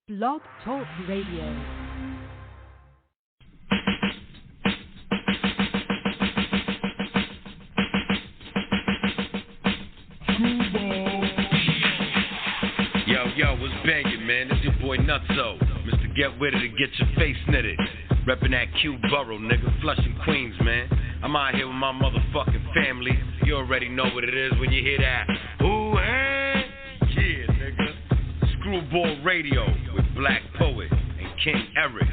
Blog Talk Radio. Yo, what's banging, man? It's your boy Nutso. Mr. Get With It to get your face knitted. Reppin' that Q Borough, nigga. Flushing Queens, man. I'm out here with my motherfucking family. You already know what it is when you hear that. Ooh, hey! Yeah, nigga. Screwball Radio with Black Poet and King Eric.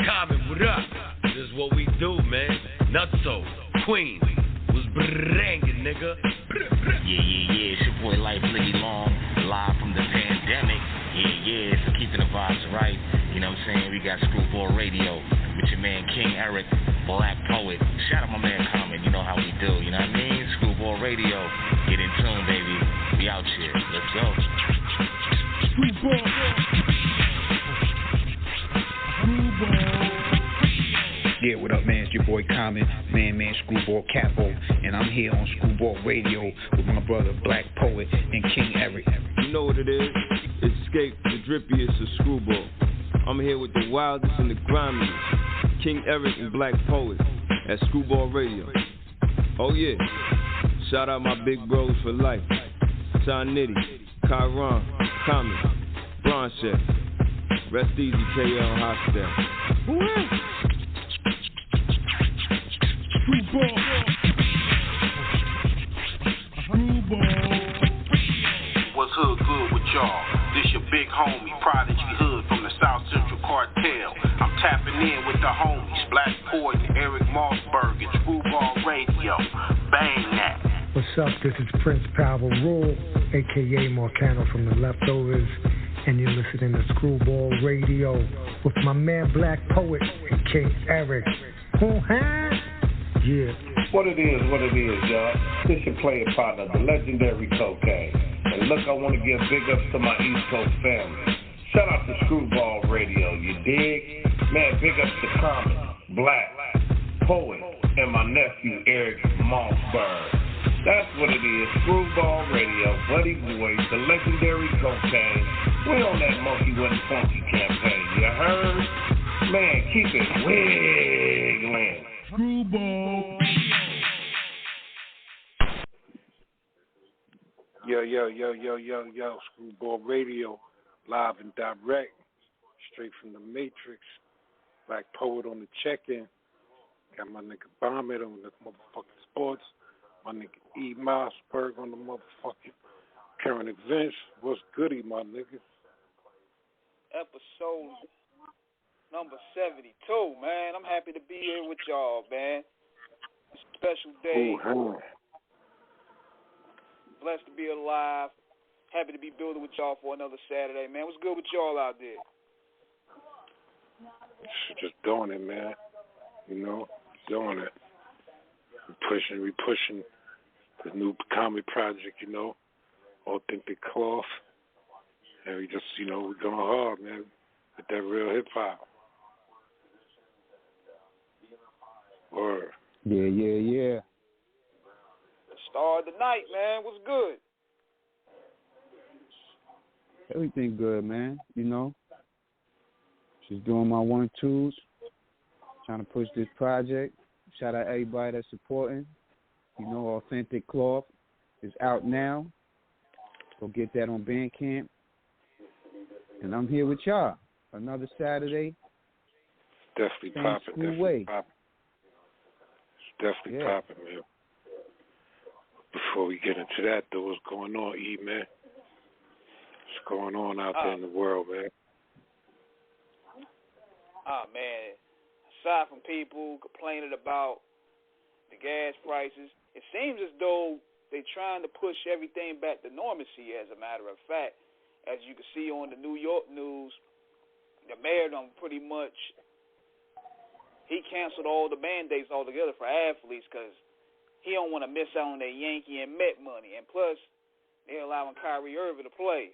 Comet, what up? This is what we do, man. Nutso, Queens. Was banging, nigga. Yeah. It's your boy Life Liggy Long, live from the pandemic. Yeah. So keeping the vibes right. You know what I'm saying? We got Screwball Radio with your man King Eric, Black Poet. Shout out my man Comet. You know how we do. You know what I mean? Screwball Radio. Get in tune, baby. We out here. Let's go. Screwball. Yeah, what up, man? It's your boy Comet, man, Screwball Capo, and I'm here on Screwball Radio with my brother Black Poet and King Eric. You know what it is? Escape the drippiest of Screwball. I'm here with the wildest and the grimiest, King Eric and Black Poet at Screwball Radio. Oh yeah, shout out my big bros for life, Sean Nitty, Kyron, Comet, Bronche, rest easy KL Hostel. Woo-hoo! What's hood good with y'all? This your big homie, Prodigy Hood from the South Central Cartel. I'm tapping in with the homies, Black Poet and Eric Mossberg at Screwball Radio. Bang that. What's up? This is Prince Power Rule, a.k.a. Marcano from the Leftovers, and you're listening to Screwball Radio with my man Black Poet and King Eric. Yeah. What it is, y'all. This your player partner, the legendary Cocaine. And look, I want to give big ups to my East Coast family. Shout out to Screwball Radio, you dig? Man, big ups to Comet, Black, Poet, and my nephew Eric Mossberg. That's what it is, Screwball Radio, Buddy Boys, the legendary Cocaine. We on that Monkey Wasn't Funky campaign, you heard? Man, keep it wiggling. Screwball. Yo, Screwball Radio, live and direct, straight from the Matrix. Black Poet on the check-in. Got my nigga Bomber on the motherfucking sports. My nigga E. Mossberg on the motherfucking current events. What's goody, my nigga? Episode number 72, man. I'm happy to be here with y'all, man. It's a special day. Blessed to be alive. Happy to be building with y'all for another Saturday, man. What's good with y'all out there? Just doing it, man. You know, doing it. We pushing the new comedy project, you know, Authentic Kloth. And we just, you know, we're going hard, man, with that real hip-hop. Word. Yeah. The star of the night, man. What's good? Everything good, man. You know, just doing my 1-2s, trying to push this project. Shout out everybody that's supporting. You know, Authentic Kloth is out now. Go get that on Bandcamp. And I'm here with y'all. Another Saturday. Definitely popping. Definitely popping, man. Before we get into that, though, what's going on, E, man? What's going on out there in the world, man? Man. Aside from people complaining about the gas prices, it seems as though they're trying to push everything back to normalcy, as a matter of fact. As you can see on the New York news, the mayor done pretty much, he canceled all the mandates altogether for athletes because he don't want to miss out on that Yankee and Met money. And plus, they're allowing Kyrie Irving to play.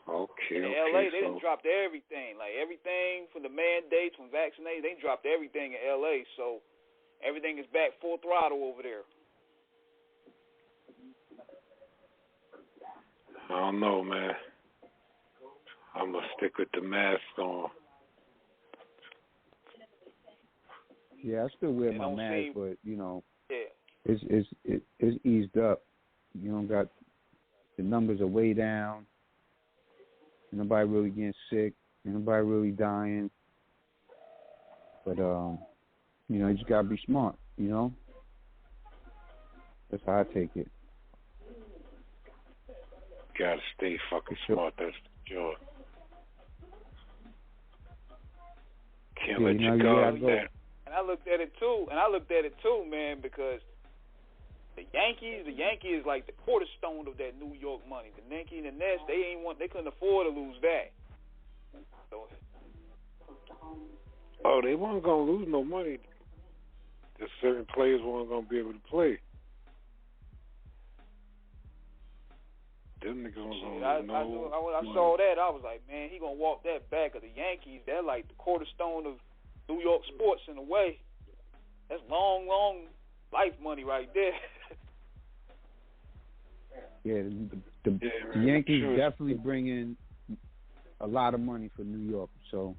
Okay. In LA, they done dropped everything. Like everything from the mandates, from vaccinated, they dropped everything in LA. So everything is back full throttle over there. don't know, man. I'm going to stick with the mask on. Yeah, I still wear my mask, but, you know, it's eased up. You don't got, the numbers are way down. Nobody really getting sick. Nobody really dying. But, you know, you just got to be smart, you know? That's how I take it. Gotta stay fucking smart. That's the job. Can't let you go. And I looked at it too, man, because the Yankees is like the cornerstone of that New York money. The Yankees and the Nets, they couldn't afford to lose that. So, they weren't gonna lose no money. Just certain players weren't gonna be able to play. Them niggas weren't gonna lose I saw that. I was like, man, he gonna walk that back of the Yankees. They're like the cornerstone of New York sports in a way. That's long life money right there. Yeah, the Yankees definitely bring in a lot of money for New York, so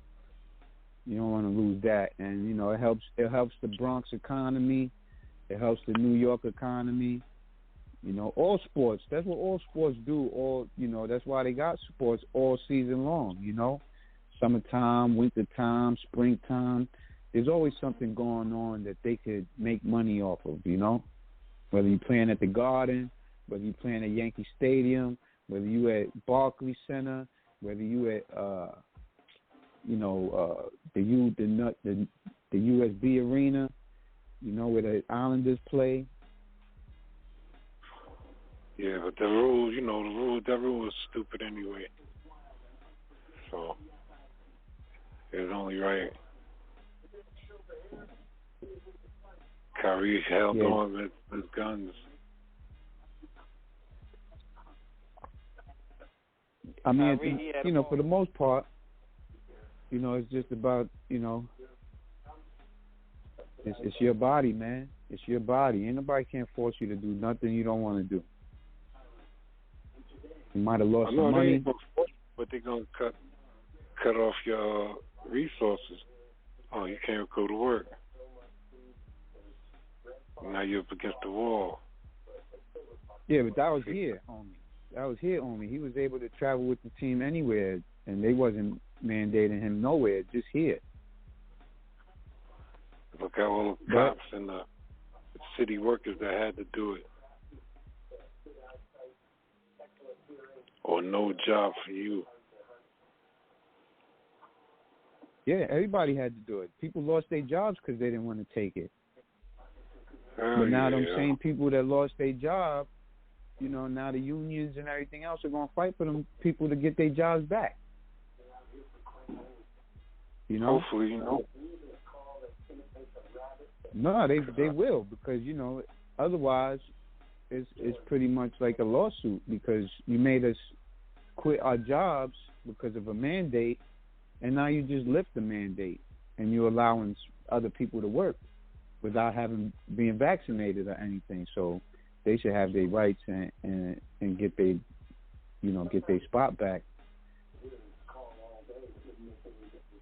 you don't want to lose that. And you know, it helps the Bronx economy, it helps the New York economy. You know, all sports. That's what all sports do. That's why they got sports all season long. You know, summertime, wintertime, springtime. There's always something going on that they could make money off of. You know, whether you're playing at the Garden, whether you're playing at Yankee Stadium, whether you at Barclays Center, whether you at the USB Arena, you know, where the Islanders play. Yeah, but that rule was stupid anyway. So it's only right. Kyrie held on with his guns. I mean, for the most part, you know, it's just about, you know, it's your body, man. It's your body. Ain't nobody can't force you to do nothing you don't want to do. You might have lost some money, but they're gonna cut off your resources. Oh, you can't go to work. Now you're up against the wall. Yeah, but that was here only. He was able to travel with the team anywhere, and they wasn't mandating him nowhere, just here. Look at all the cops and the city workers that had to do it. Or no job for you. Yeah, everybody had to do it. People lost their jobs because they didn't want to take it. But now them same people that lost their job, you know, now the unions and everything else are going to fight for them people to get their jobs back. You know? Hopefully, you know. No, they will, because, you know, otherwise it's pretty much like a lawsuit, because you made us quit our jobs because of a mandate, and now you just lift the mandate and you're allowing other people to work without being vaccinated or anything. So they should have their rights and get their spot back.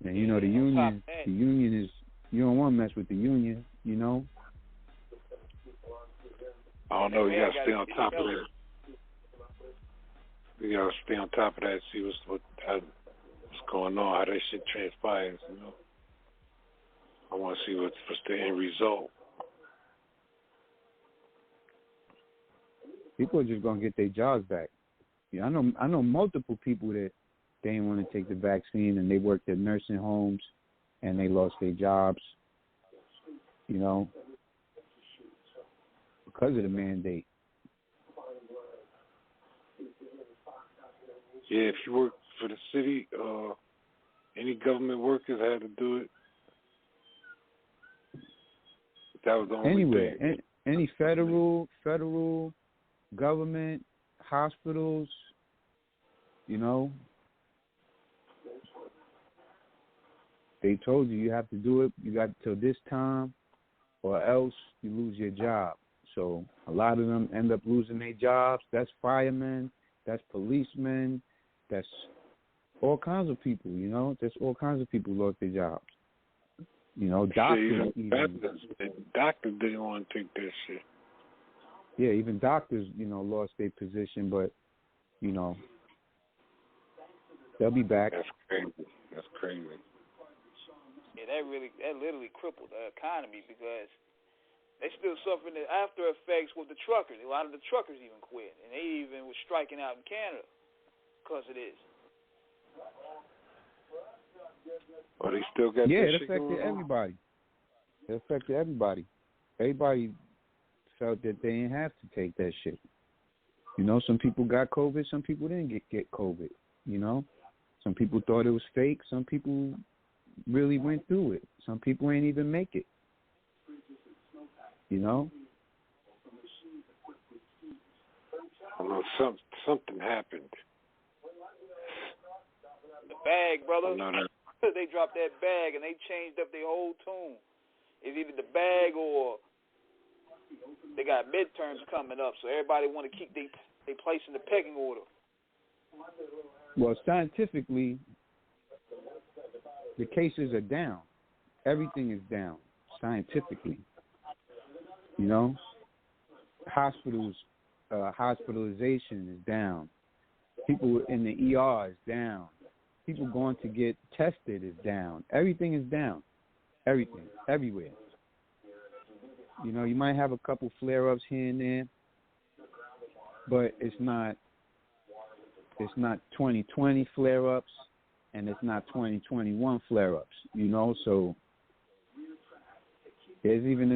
And you know, the union is, you don't want to mess with the union, you know. I don't know. You gotta stay on top of that. You gotta stay on top of that. See what's going on, how that shit transpires. You know. I want to see what's the end result. People are just gonna get their jobs back. Yeah, I know multiple people that they didn't want to take the vaccine, and they worked at nursing homes, and they lost their jobs. You know, because of the mandate. Yeah, if you work for the city, any government workers had to do it. That was the only thing. Any federal government, hospitals, you know, they told you have to do it. You got till this time, or else you lose your job. So a lot of them end up losing their jobs. That's firemen, That's policemen. That's all kinds of people, you know. There's all kinds of people lost their jobs. You know, doctors even. Doctors didn't want to take that shit. Yeah, even doctors, you know, lost their position, but, you know, they'll be back. That's crazy. That's crazy. Yeah, that literally crippled the economy because they still suffering the after effects with the truckers. A lot of the truckers even quit, and they even were striking out in Canada because of this. But they still got it affected everybody. It affected everybody. Everybody felt that they didn't have to take that shit. You know, some people got COVID, some people didn't get COVID, you know. Some people thought it was fake, some people really went through it. Some people ain't even make it. You know? I know something happened. The bag, brother. I know that. They dropped that bag and they changed up their whole tune. It's either the bag or they got midterms coming up, so everybody want to keep their place in the pecking order. Well, scientifically, the cases are down. Everything is down scientifically. You know, hospitalization is down. People in the ER is down. People going to get tested is down. Everything is down. Everything, everywhere. You know, you might have a couple flare-ups here and there, but it's not 2020 flare-ups, and it's not 2021 flare-ups. You know, so there's even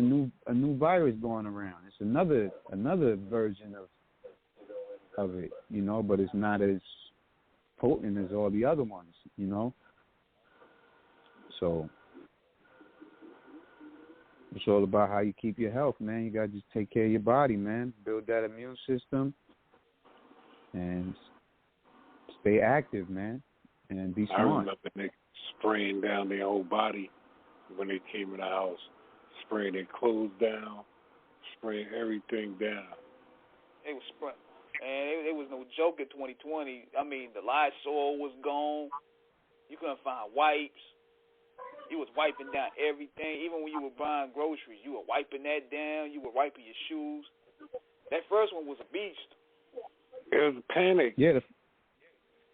a new virus going around. It's another version of it. You know, but it's not as potent as all the other ones. You know, so. It's all about how you keep your health, man. You got to just take care of your body, man. Build that immune system and stay active, man, and be smart. I remember they spraying down their whole body when they came in the house, spraying their clothes down, spraying everything down. It was spraying. And it was no joke in 2020. I mean, the Lysol was gone. You couldn't find wipes. You was wiping down everything. Even when you were buying groceries, you were wiping that down. You were wiping your shoes. That first one was a beast. It was a panic. Yeah,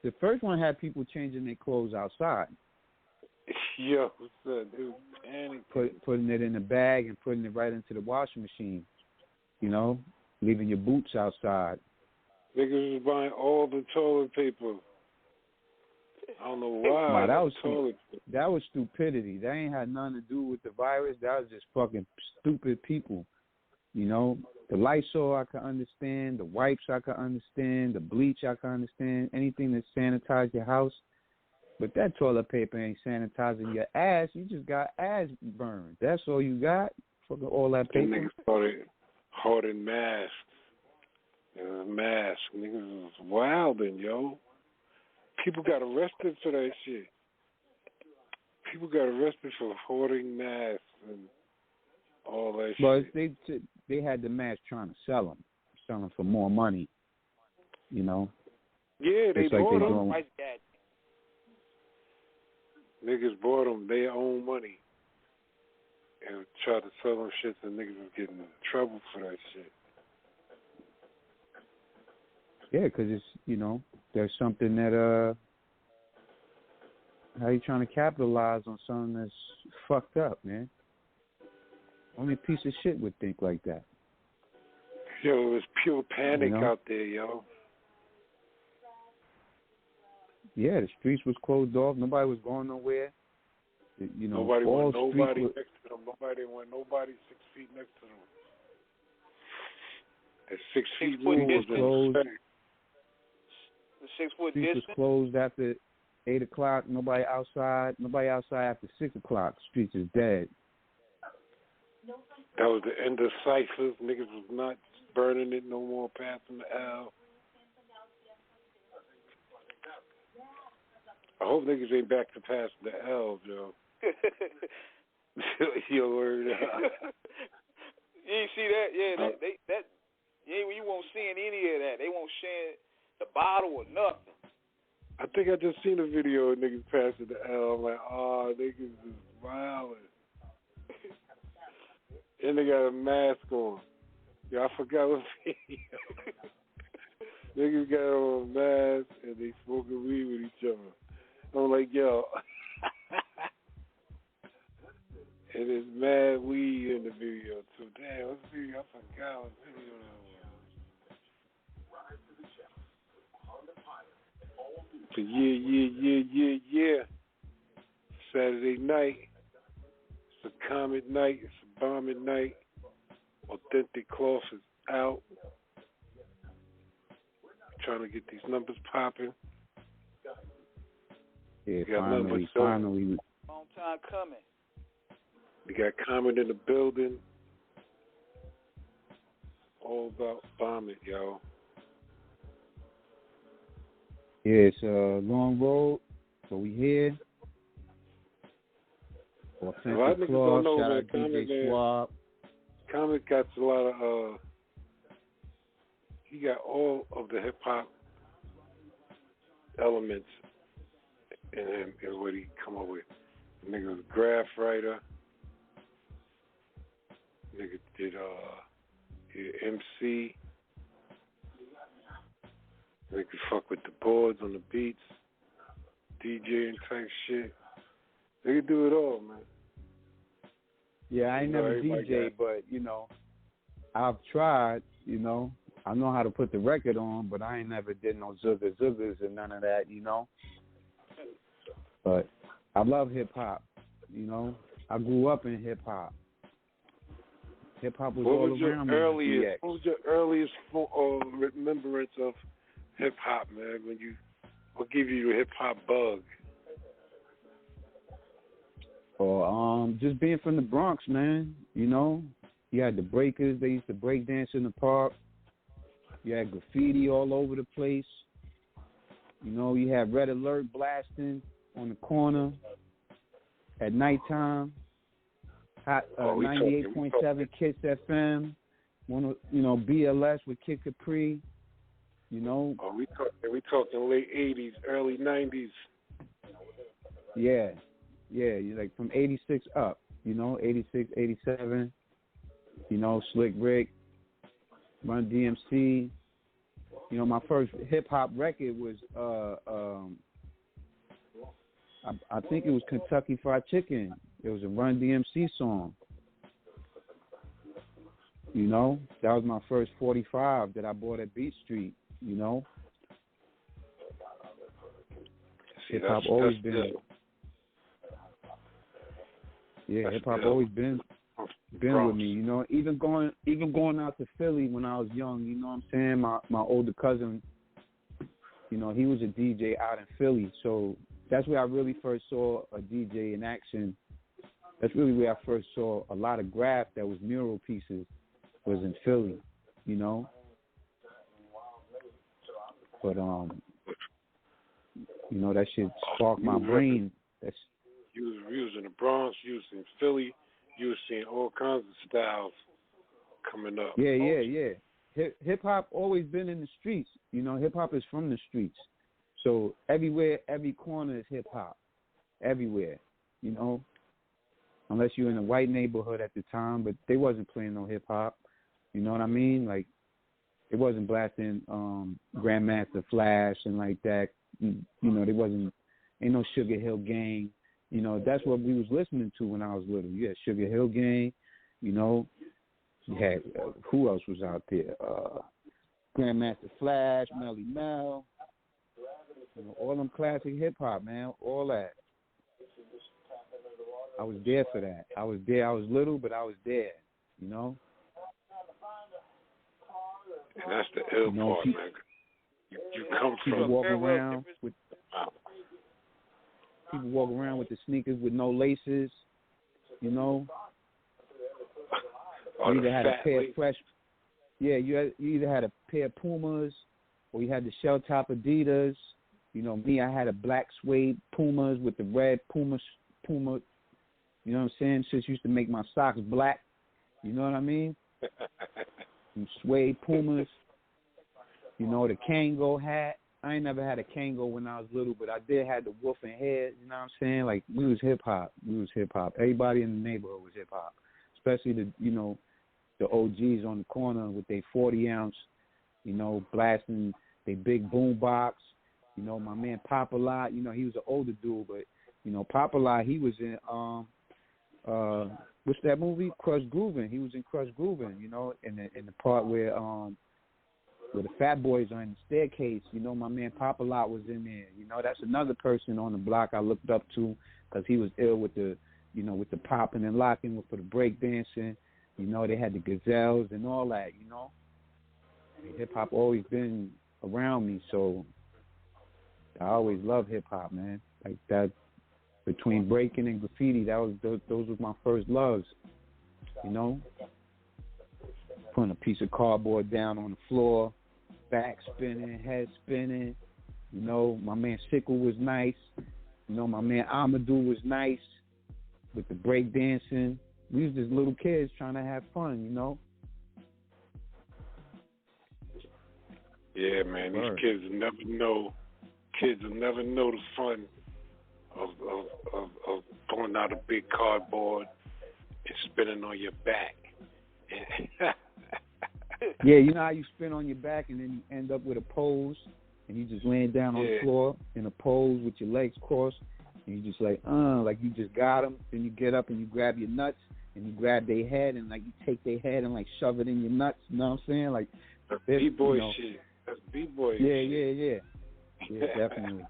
the first one had people changing their clothes outside. Yo, son, it was panic. Putting it in a bag and putting it right into the washing machine. You know, leaving your boots outside. Niggas was buying all the toilet paper. I don't know why. That was stupidity. That ain't had nothing to do with the virus. That was just fucking stupid people. You know, the Lysol I can understand, the wipes I can understand, the bleach I can understand, anything that sanitize your house. But that toilet paper ain't sanitizing your ass. You just got ass burned. That's all you got? Fucking all that paper. Niggas started hoarding masks. Masks. Niggas was wilding, yo. People got arrested for that shit. People got arrested for hoarding masks and all that shit. Well, they had the masks trying to sell them for more money. You know. Yeah, they bought them. Like that. Niggas bought them their own money and tried to sell them shit, and niggas was getting in trouble for that shit. Yeah, because it's, you know, there's something that, how you trying to capitalize on something that's fucked up, man? Only a piece of shit would think like that. Yo, it was pure panic out there, yo. Yeah, the streets was closed off. Nobody was going nowhere. You know, nobody all want nobody next to them. Nobody didn't want nobody 6 feet next to them. The 6 feet rule was closed. The 6 foot streets distance was closed after 8 o'clock. Nobody outside. Nobody outside after 6 o'clock. The streets is dead. That was the end of ciphers. Niggas was not burning it no more, passing the L. I hope niggas ain't back to passing the L, Joe. Yo, word. You see that? Yeah, that you won't see any of that. They won't share the bottle or nothing. I think I just seen a video of niggas passing the L. I'm like, oh, niggas is wildin'. And they got a mask on. Yeah, I forgot what video. Niggas got on a mask and they smoking weed with each other. I'm like, yo. And there's mad weed in the video too. Damn, what's the video? I forgot what video that was. But yeah. Saturday night. It's a Comet night. It's a bombing night. Authentic Kloth is out. Trying to get these numbers popping. Yeah, finally. Long time coming. We got Comet in the building. All about bombing, yo. Yeah, it's a long road, so we here. Authentic Kloth, shout out DJ Swab. Comet got a lot of, he got all of the hip-hop elements in him, and what he come up with. The nigga was a graph writer. Nigga did MC. Nigga fuck with the boards on the beats, DJing type shit. Nigga do it all, man. Yeah, I ain't never DJ, but I've tried. I know how to put the record on, but I ain't never did no zuggers and none of that. But I love hip hop. I grew up in hip hop. Hip hop was all around me. What was your earliest remembrance of hip hop, man? What gave you the hip hop bug? Or just being from the Bronx, man. You had the breakers. They used to break dance in the park. You had graffiti all over the place. You had Red Alert blasting on the corner at nighttime. 98.7 Kiss FM. BLS with Kid Capri. We talking late 80s, early 90s. Yeah, like from 86 up, 86, 87, Slick Rick, Run DMC. My first hip-hop record was, I think it was Kentucky Fried Chicken. It was a Run DMC song. That was my first 45 that I bought at Beat Street, Hip-hop always been... Yeah, hip hop always been with me, Even going out to Philly when I was young, you know what I'm saying? My older cousin, he was a DJ out in Philly, so that's where I really first saw a DJ in action. That's really where I first saw a lot of graph that was mural pieces was in Philly, But that shit sparked my brain. You was in the Bronx, you was in Philly, you was seeing all kinds of styles coming up. Yeah. Hip hop always been in the streets. Hip hop is from the streets. So everywhere, every corner is hip hop. Everywhere, Unless you're in a white neighborhood at the time, but they wasn't playing no hip hop. You know what I mean? Like, it wasn't blasting Grandmaster Flash and like that. They wasn't, ain't no Sugar Hill Gang. That's what we was listening to when I was little. You had Sugar Hill Gang, you had, who else was out there? Grandmaster Flash, Melly Mel, all them classic hip-hop, man, all that. I was there for that. I was there. I was little, but I was there, And that's the ill part, man. You come from... People walk around with the sneakers with no laces, You either had a pair of fresh... Yeah, you either had a pair of Pumas or you had the shell top Adidas. Me, I had a black suede Pumas with the red Puma. You know what I'm saying? Sis used to make my socks black. You know what I mean? Some suede Pumas. You know, the Kango hat. I ain't never had a Kango when I was little, but I did have the wolf and head. You know what I'm saying? Like, we was hip hop. Everybody in the neighborhood was hip hop, especially the OGs on the corner with their 40 ounce, blasting their big boom box. My man Papa Lot, he was an older dude, but Papa Lot, he was in what's that movie? Crush Groovin'. He was in Crush Groovin', in the part where the fat boys are in the staircase. My man Papa Lot was in there. That's another person on the block I looked up to because he was ill with the popping and locking for the break dancing. They had the gazelles and all that. Hip hop always been around me, so I always loved hip hop, man. Like that, between breaking and graffiti, those were my first loves. Putting a piece of cardboard down on the floor, back spinning, head spinning. My man Sickle was nice. My man Amadou was nice with the break dancing. We was just little kids trying to have fun, Yeah, man. These kids will never know. Kids will never know the fun of pulling out a big cardboard and spinning on your back. Yeah, you know how you spin on your back and then you end up with a pose and you just laying down on the floor in a pose with your legs crossed and you just like you just got them. Then you get up and you grab your nuts and you grab their head and like you take their head and like shove it in your nuts. You know what I'm saying? Like that's B-boy shit. That's B-boy shit. Yeah, definitely.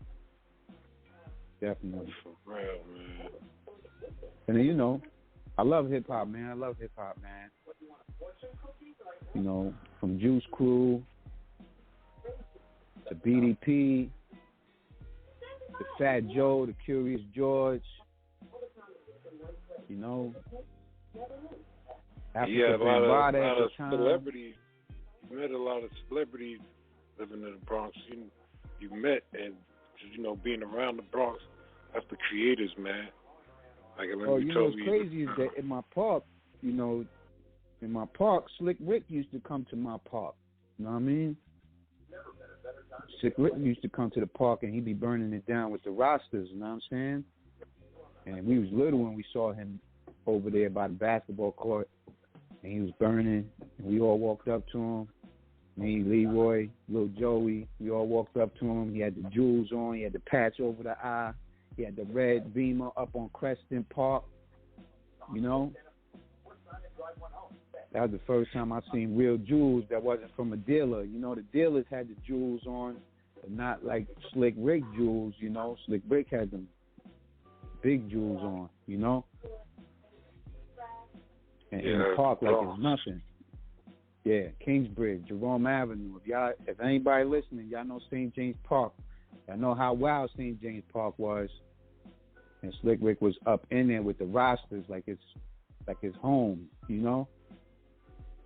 Definitely. For real, man. And then, I love hip hop, man. From Juice Crew to BDP, to Fat Joe, to Curious George, Yeah, a lot of celebrities. You met a lot of celebrities living in the Bronx. You met, and being around the Bronx, that's the creators, man. Like what's crazy is that in my park, Slick Rick used to come to my park. You know what I mean? Slick Rick used to come to the park and he'd be burning it down with the rosters. You know what I'm saying? And we was little when we saw him over there by the basketball court, and he was burning. And we all walked up to him. Me, Leroy, Lil Joey, we all walked up to him. He had the jewels on. He had the patch over the eye. He had the red Beamer up on Creston Park. That was the first time I seen real jewels that wasn't from a dealer. The dealers had the jewels on, but not like Slick Rick jewels. Slick Rick had them big jewels on. And in the park like it's nothing. Yeah, Kingsbridge, Jerome Avenue. If anybody listening, y'all know St. James Park. Y'all know how wild St. James Park was. And Slick Rick was up in there with the rosters like it's his home,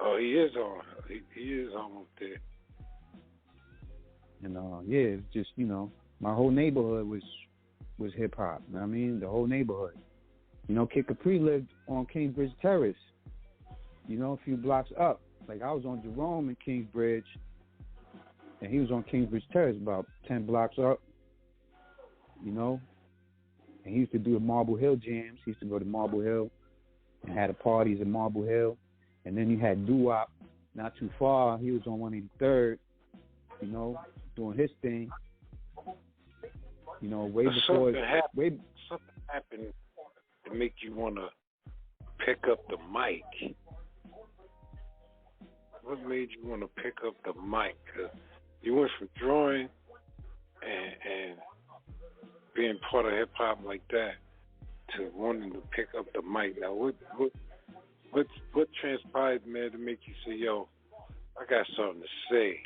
Oh, he is on. He is home up there. And it's just, my whole neighborhood was hip hop. You know what I mean? The whole neighborhood. Kid Capri lived on Kingsbridge Terrace. A few blocks up. Like, I was on Jerome in Kingsbridge, and he was on Kingsbridge Terrace about 10 blocks up, And he used to do the Marble Hill jams. He used to go to Marble Hill and had the parties at Marble Hill. And then you had Doo-Wop not too far. He was on 183rd, doing his thing. Way before... Something happened to make you want to pick up the mic. What made you want to pick up the mic? 'Cause you went from drawing and being part of hip hop like that to wanting to pick up the mic. Now, what transpired, man, to make you say, "Yo, I got something to say"?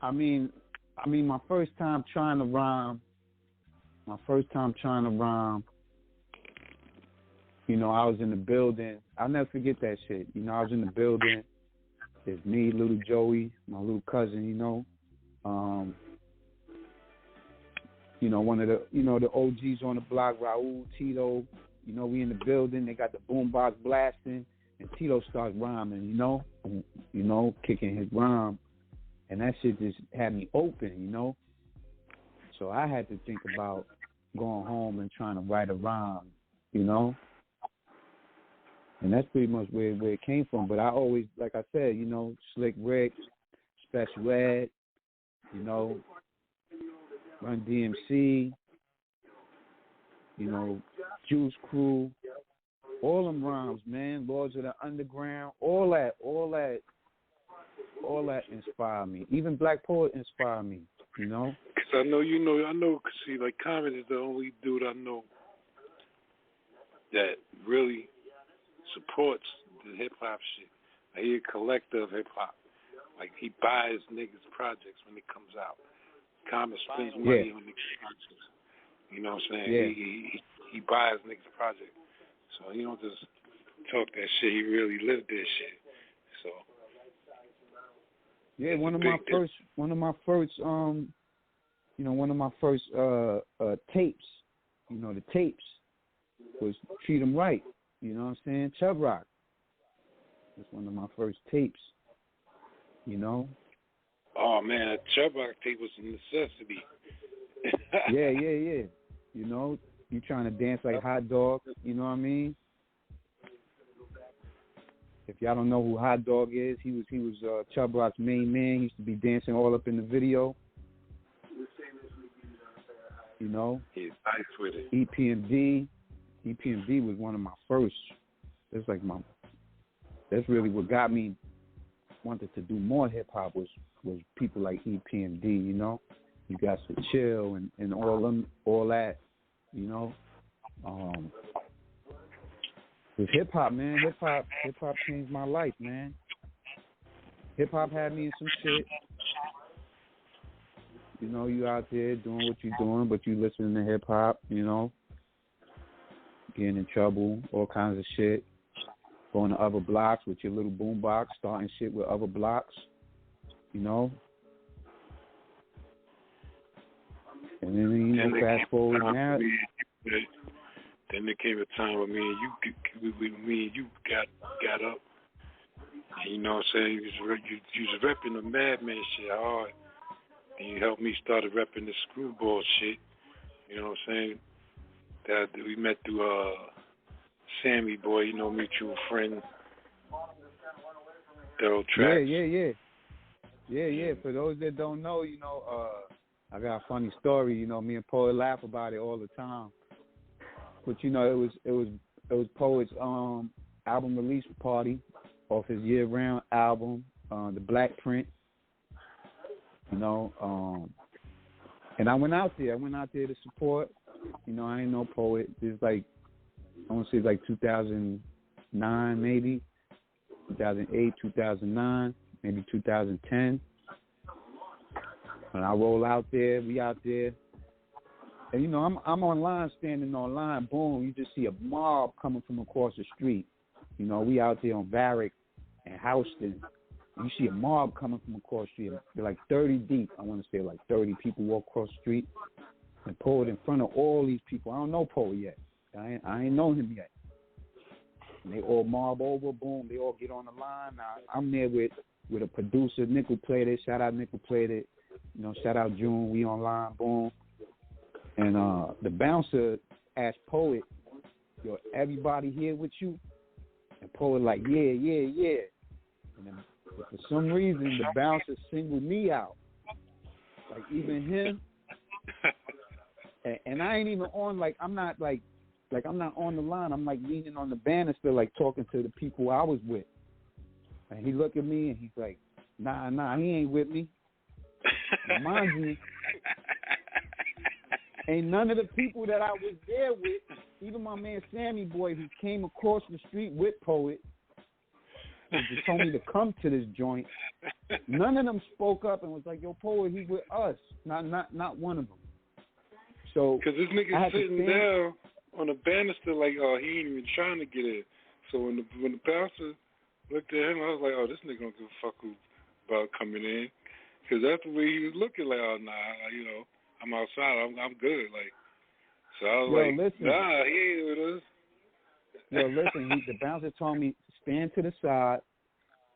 I mean, my first time trying to rhyme. I was in the building. I'll never forget that shit. I was in the building. It's me, little Joey, my little cousin, one of the, the OGs on the block, Raul, Tito, we in the building. They got the boombox blasting, and Tito starts rhyming, kicking his rhyme. And that shit just had me open, you know? So I had to think about going home and trying to write a rhyme, you know? And that's pretty much where it came from. But I always, like I said, you know, Slick Rick, Special Ed, you know, Run DMC, you know, Juice Crew, all them rhymes, man, Lords of the Underground, all that inspired me. Even Black Poet inspired me, you know? Because I know, cause see, like, Comet is the only dude I know that really supports the hip-hop shit. I hear a collector of hip-hop. Like, he buys niggas' projects when it comes out. Comet spends money on niggas' projects. You know what I'm saying? Yeah. He buys niggas' projects. So he don't just talk that shit. He really lived that shit. So. Yeah, one of my first tapes, you know, the tapes was Treat 'Em Right. You know what I'm saying? Chub Rock. That's one of my first tapes, you know? Oh, man, that Chub Rock tape was a necessity. Yeah. You know, you trying to dance like Hot Dog, you know what I mean? If y'all don't know who Hot Dog is, he was Chub Rock's main man. He used to be dancing all up in the video. You know? He's nice with it. EPMD was one of my first. That's really what got me wanted to do more hip hop was people like EPMD, you know? You got to chill and all that, you know? It's hip hop, man. Hip hop changed my life, man. Hip hop had me in some shit. You know, you out there doing what you're doing, but you listening to hip hop, you know, getting in trouble, all kinds of shit. Going to other blocks with your little boombox, starting shit with other blocks, you know. And then, you know, fast forward now. Then there came a time where me and you got up. And you know what I'm saying? You was repping the Madman shit hard. And you helped me start repping the Screwball shit. You know what I'm saying? That we met through Sammy Boy, you know, mutual friend. Daryl Tracks. Yeah. For those that don't know, you know, I got a funny story. You know, me and Poet laugh about it all the time. But you know, it was Poet's album release party off his year-round album, The Black Print. You know, and I went out there. To support. You know, I ain't no Poet. It's like, I want to say like 2009 maybe, 2008, 2009, maybe 2010. And I roll out there, we out there. And, you know, I'm online, standing online, boom, you just see a mob coming from across the street. You know, we out there on Varick and Houston. You see a mob coming from across the street. They're like 30 deep. I want to say like 30 people walk across the street and Poet in front of all these people. I don't know Poet yet. I ain't known him yet. And they all mob over, boom, they all get on the line. Now, I'm there with a producer, Nickel played it. Shout out Nickel played it. You know, shout out June, we online, boom. And the bouncer asked Poet, yo, everybody here with you? And Poet like, yeah. And then, for some reason, the bouncer singled me out. Like, even him. And I ain't even on, like, I'm not on the line. I'm, like, leaning on the banister, like, talking to the people I was with. And he looked at me, and he's like, nah, he ain't with me. And mind you, ain't none of the people that I was there with, even my man Sammy Boy, who came across the street with Poet, who just told me to come to this joint, none of them spoke up and was like, yo, Poet, he's with us. Not one of them. So, because this nigga sitting down on a banister like, oh, he ain't even trying to get in. So when the bouncer looked at him, I was like, oh, this nigga don't give a fuck about coming in. Because that's the way he was looking, like, oh, nah, you know, I'm outside, I'm good. Like, so I was listen, nah, he ain't with us. Listen, the bouncer told me, stand to the side,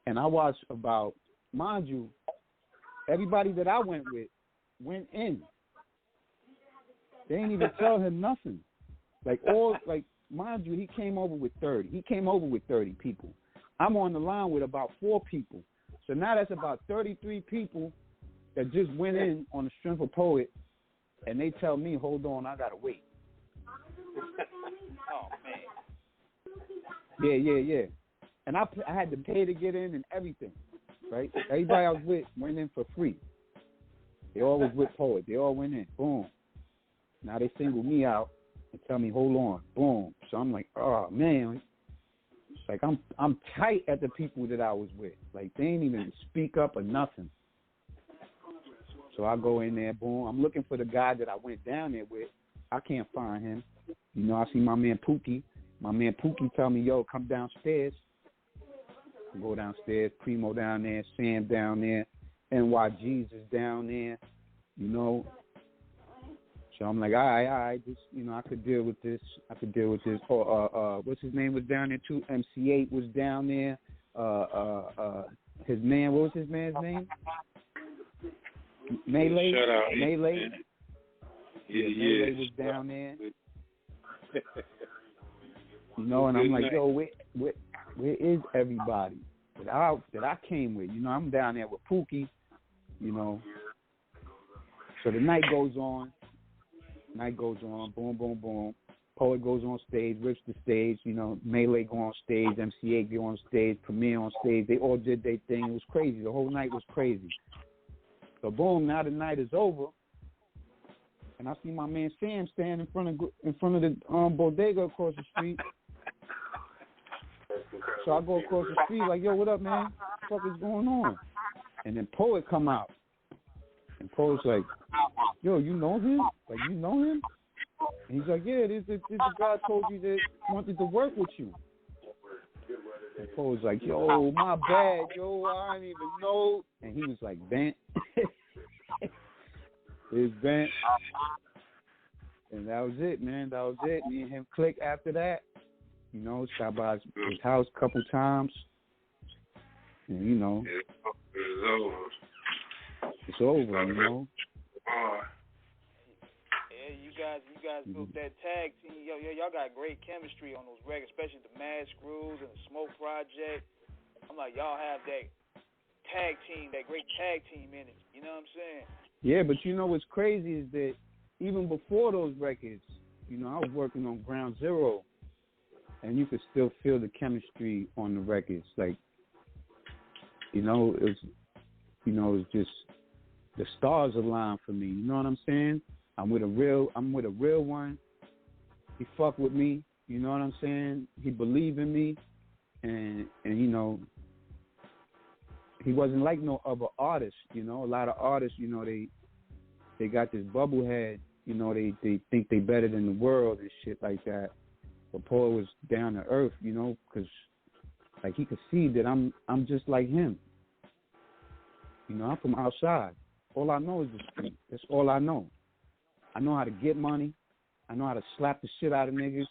and I watched about, mind you, everybody that I went with went in. They didn't even tell him nothing. Mind you, he came over with 30. He came over with 30 people. I'm on the line with about 4 people. So now that's about 33 people that just went in on the strength of Poet, and they tell me, hold on, I got to wait. Oh, man. Yeah. And I had to pay to get in and everything, right? Everybody I was with went in for free. They all was with Poet. They all went in. Boom. Now they single me out and tell me, hold on. Boom. So I'm like, oh, man. It's like I'm tight at the people that I was with. Like, they ain't even speak up or nothing. So I go in there, boom. I'm looking for the guy that I went down there with. I can't find him. You know, I see my man Pookie. My man Pookie tell me, yo, come downstairs. I go downstairs, Primo down there, Sam down there, NYG's is down there, you know. So I'm like, all right, just, you know, I could deal with this. What's his name was down there too? MC8 was down there. His man, what was his man's name? Melee. Shout out, Melee. Yeah, Melee was down there. You know, and I'm like, yo, where is everybody that I came with? You know, I'm down there with Pookie, you know. So the night goes on, boom, boom, boom. Poet goes on stage, rips the stage, you know, Melee go on stage, MC8 go on stage, Premier on stage. They all did their thing. It was crazy. The whole night was crazy. So boom, now the night is over, and I see my man Sam standing in front of the bodega across the street. So I go across the street like, yo, what up, man? What the fuck is going on? And then Poet come out. And Poet's like, yo, you know him? Like, you know him? And he's like, yeah, this guy told you that wanted to work with you. And Poet's like, yo, my bad, yo, I didn't even know. And he was like, bent. It's bent. And that was it, man. That was it. Me and him click after that. You know, stopped by his house a couple times. And, you know. It's over. It's over, you know. Yeah, you guys built that tag team. Y'all got great chemistry on those records, especially the Mad Screws and the Smoke Project. I'm like, y'all have that tag team, that great tag team energy. You know what I'm saying? Yeah, but you know what's crazy is that even before those records, you know, I was working on Ground Zero, and you could still feel the chemistry on the records. Like, you know, it was just the stars aligned for me. You know what I'm saying? I'm with a real one. He fuck with me. You know what I'm saying? He believed in me, and you know, he wasn't like no other artist. You know, a lot of artists, you know, they got this bubble head. You know, they think they better than the world and shit like that. But Paul was down to earth, you know, because like he could see that I'm just like him. You know, I'm from outside. All I know is the street. That's all I know. I know how to get money. I know how to slap the shit out of niggas.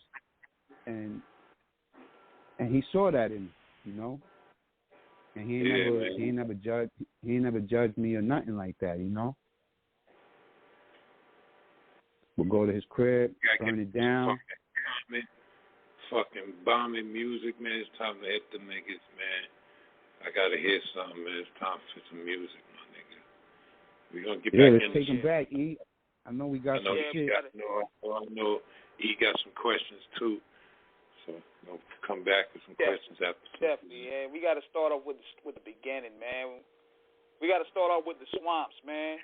And he saw that in me, you know. And he ain't never judged me or nothing like that, you know. We'll go to his crib, burn it down. Fucking bombing music, man. It's time to hit the niggas, man. I gotta hear something, man. It's time for some music, my nigga. We're gonna get back in. Let's take him back, E. I know we got some shit. I know E got some questions too. So we'll come back with some questions after. Definitely, yeah. We gotta start off with the beginning, man. We gotta start off with the swamps, man.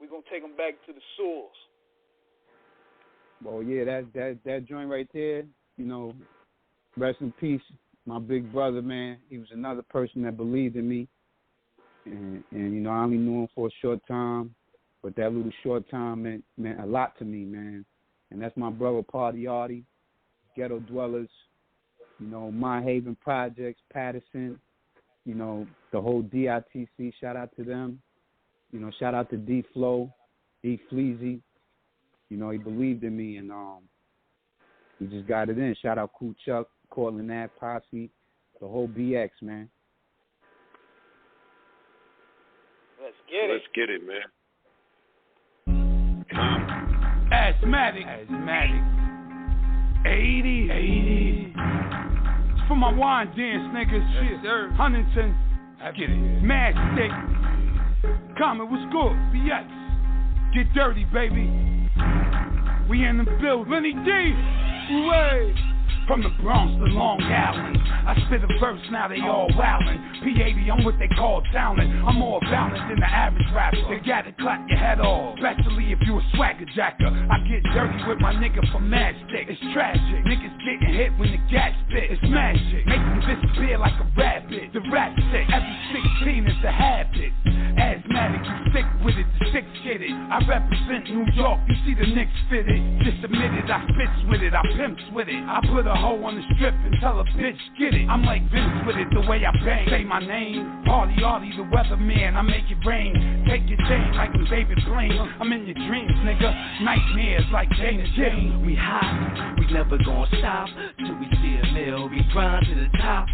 We're gonna take them back to the sewers. Well, yeah, that joint right there, you know, rest in peace, my big brother, man. He was another person that believed in me. And you know, I only knew him for a short time, but that little short time meant a lot to me, man. And that's my brother, Party Artie, Ghetto Dwellers, you know, My Haven Projects, Patterson, you know, the whole DITC, shout out to them. You know, shout out to D-Flow, D Fleazy. You know, he believed in me, and he just got it in. Shout out Cool Chuck, Cortland Ave Posse, the whole BX, man. Let's Let's get it, man. Asthmatic. 80. It's for my wine dance niggas. Shit. Sir. Huntington. Get it. Mad Stick. Comet, what's good? BX. Get dirty, baby. We in the building. Lenny D. Way. From the Bronx to Long Island, I spit a verse, now they all wowin'. P80, I'm what they call talent. I'm more balanced than the average rapper. They gotta clap your head off, especially if you a swagger jacker. I get dirty with my nigga from Mad Stick. It's tragic, niggas getting hit when the gas spit. It's magic, make them disappear like a rabbit. The rap sick, every 16 is a habit. Asthmatic, you stick with it, the six get it. I represent New York, you see the Knicks fit it. Just admit it, I spits with it, I pimps with it. I put a hoe on the strip and tell a bitch get it. I'm like Vince with it, the way I bang. Say my name, Party Artie, the weatherman. I make it rain, take your chain like I'm David Blaine. I'm in your dreams, nigga, nightmares like Dana Jane. We hot, we never gon' stop till we see a mill. We grind to the top.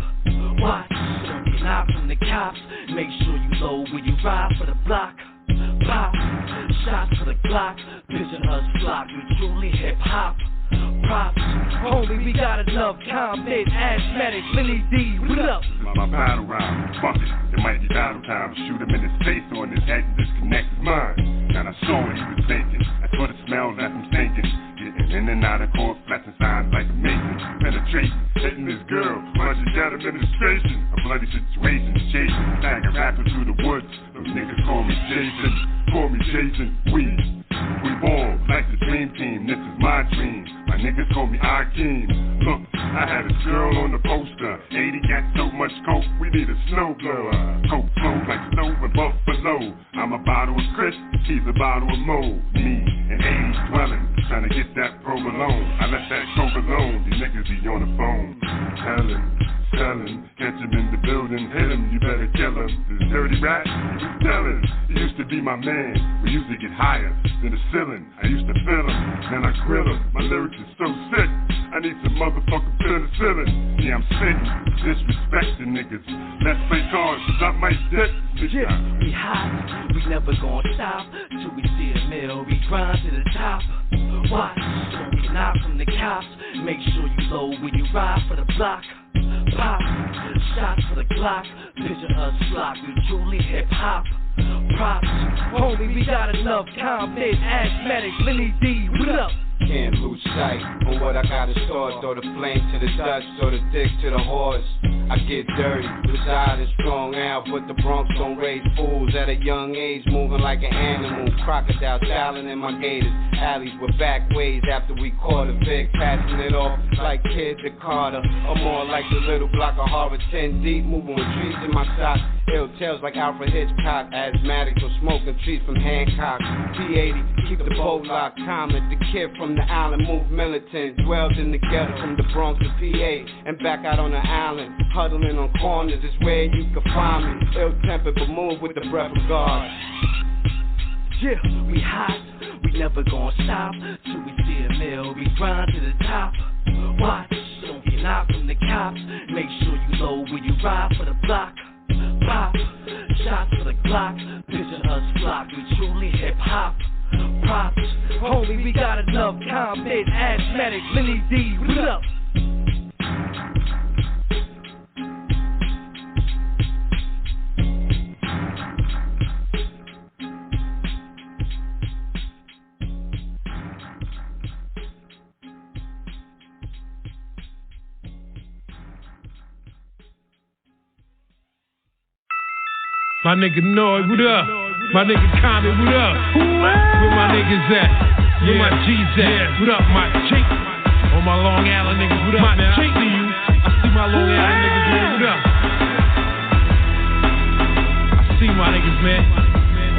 Watch, don't get knocked from the cops. Make sure you low when you ride for the block. Pop, shots for the Glock. Picture us flock, we truly hip hop. Props, holy, we got enough. Comet, Asthmatic, Lenny D, what up? My battle round, fuck it, it might be battle time. Shoot him in his face or in his head and disconnect his mind. And I saw what he was thinking, that's what it smelled left him thinking. Getting in and out of court, flashing signs like a mason. Penetrating, hitting this girl, while she got administration. A bloody situation, chasing, snagging rapping through the woods. Those niggas call me Jason, we born like the dream team, this is my dream. My niggas call me Akeem. Look, I had a girl on the poster. 80 got so much coke, we need a snow blower. Coke flows like snow in Buffalo. I'm a bottle of Chris, he's a bottle of Mo. Me and 80's dwelling, trying to get that provolone. I let that coke alone, these niggas be on the phone. Telling, catch him in the building, hit him, you better kill him. This dirty rat, he was telling, he used to be my man. We used to get higher than the ceiling. I used to fill him, then I grill him. My lyrics is so sick, I need some motherfucking penicillin. Yeah, I'm sick, disrespecting niggas. Let's play cards, cause I might dick. Yeah, we hot, we never gon' stop till we see a mill. We grind to the top. Watch, don't get knocked from the cops. Make sure you low when you ride for the block. Pop, shots for the Glock. Picture us flock, we truly hip hop. Props, holy, we got enough. Comet, Asthmatic, Lenny D, what up? Can't lose sight on what I gotta start. Throw the flame to the Dutch, throw the dick to the horse. I get dirty, reside and strong out, but the Bronx don't raise fools. At a young age, moving like an animal. Crocodile styling in my gators. Alleys with back ways after we caught a Vic. Passing it off like kids at Carter. Or more like the little block of horror. 10 deep, moving with trees in my socks. Ill tales like Alfred Hitchcock. Asthmatic or smoking trees from Hancock. P80, keep the boat locked. Comet, the kid from the island, moved militant. Dwelled in the ghetto from the Bronx to PA. And back out on the island. Huddling on corners is where you can find me. Ill-tempered but move with the breath of God. Yeah, we hot, we never gon' stop till we see a mill. We grind to the top. Watch, don't get knocked from the cops. Make sure you low when you ride for the block. Pop, shots for the Glock. Picture us flock, we truly hip hop. Props, holy, we got enough. Comet, Asthmatic, Lenny D, what up? My nigga Noy, what up? My nigga Comet, what up? Where my niggas at? Where my G's at? What up, my G? All my Long Island niggas, what up, my man? I see you. I see my Long Island niggas, man. What up? I see my niggas, man.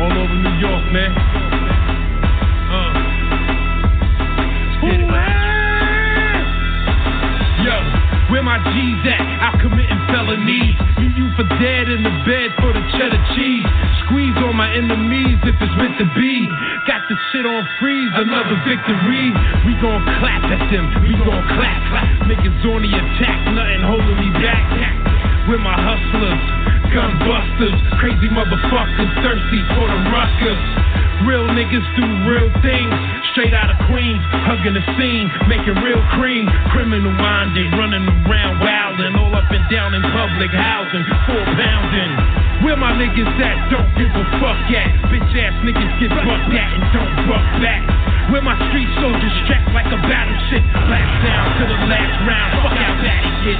All over New York, man. Let's get it. Yo, where my G's at? Out committing felonies. You for dead in the bed for the cheddar cheese. Squeeze on my enemies if it's meant to be. Got the shit on freeze, another victory. We gon' clap at them, we gon' clap. Niggas on the attack, nothing holding me back. With my hustlers, gun busters, crazy motherfuckers, thirsty for the ruckers. Real niggas do real things, straight out of Queens, hugging the scene, making real cream. Criminal minded, running around wildin', all up and down in public housing, 4 pounding. Where my niggas at, don't give a fuck at. Bitch ass niggas get bucked at and don't buck back. Where my street soldiers strapped like a battleship, blast down to the last round, fuck out that shit.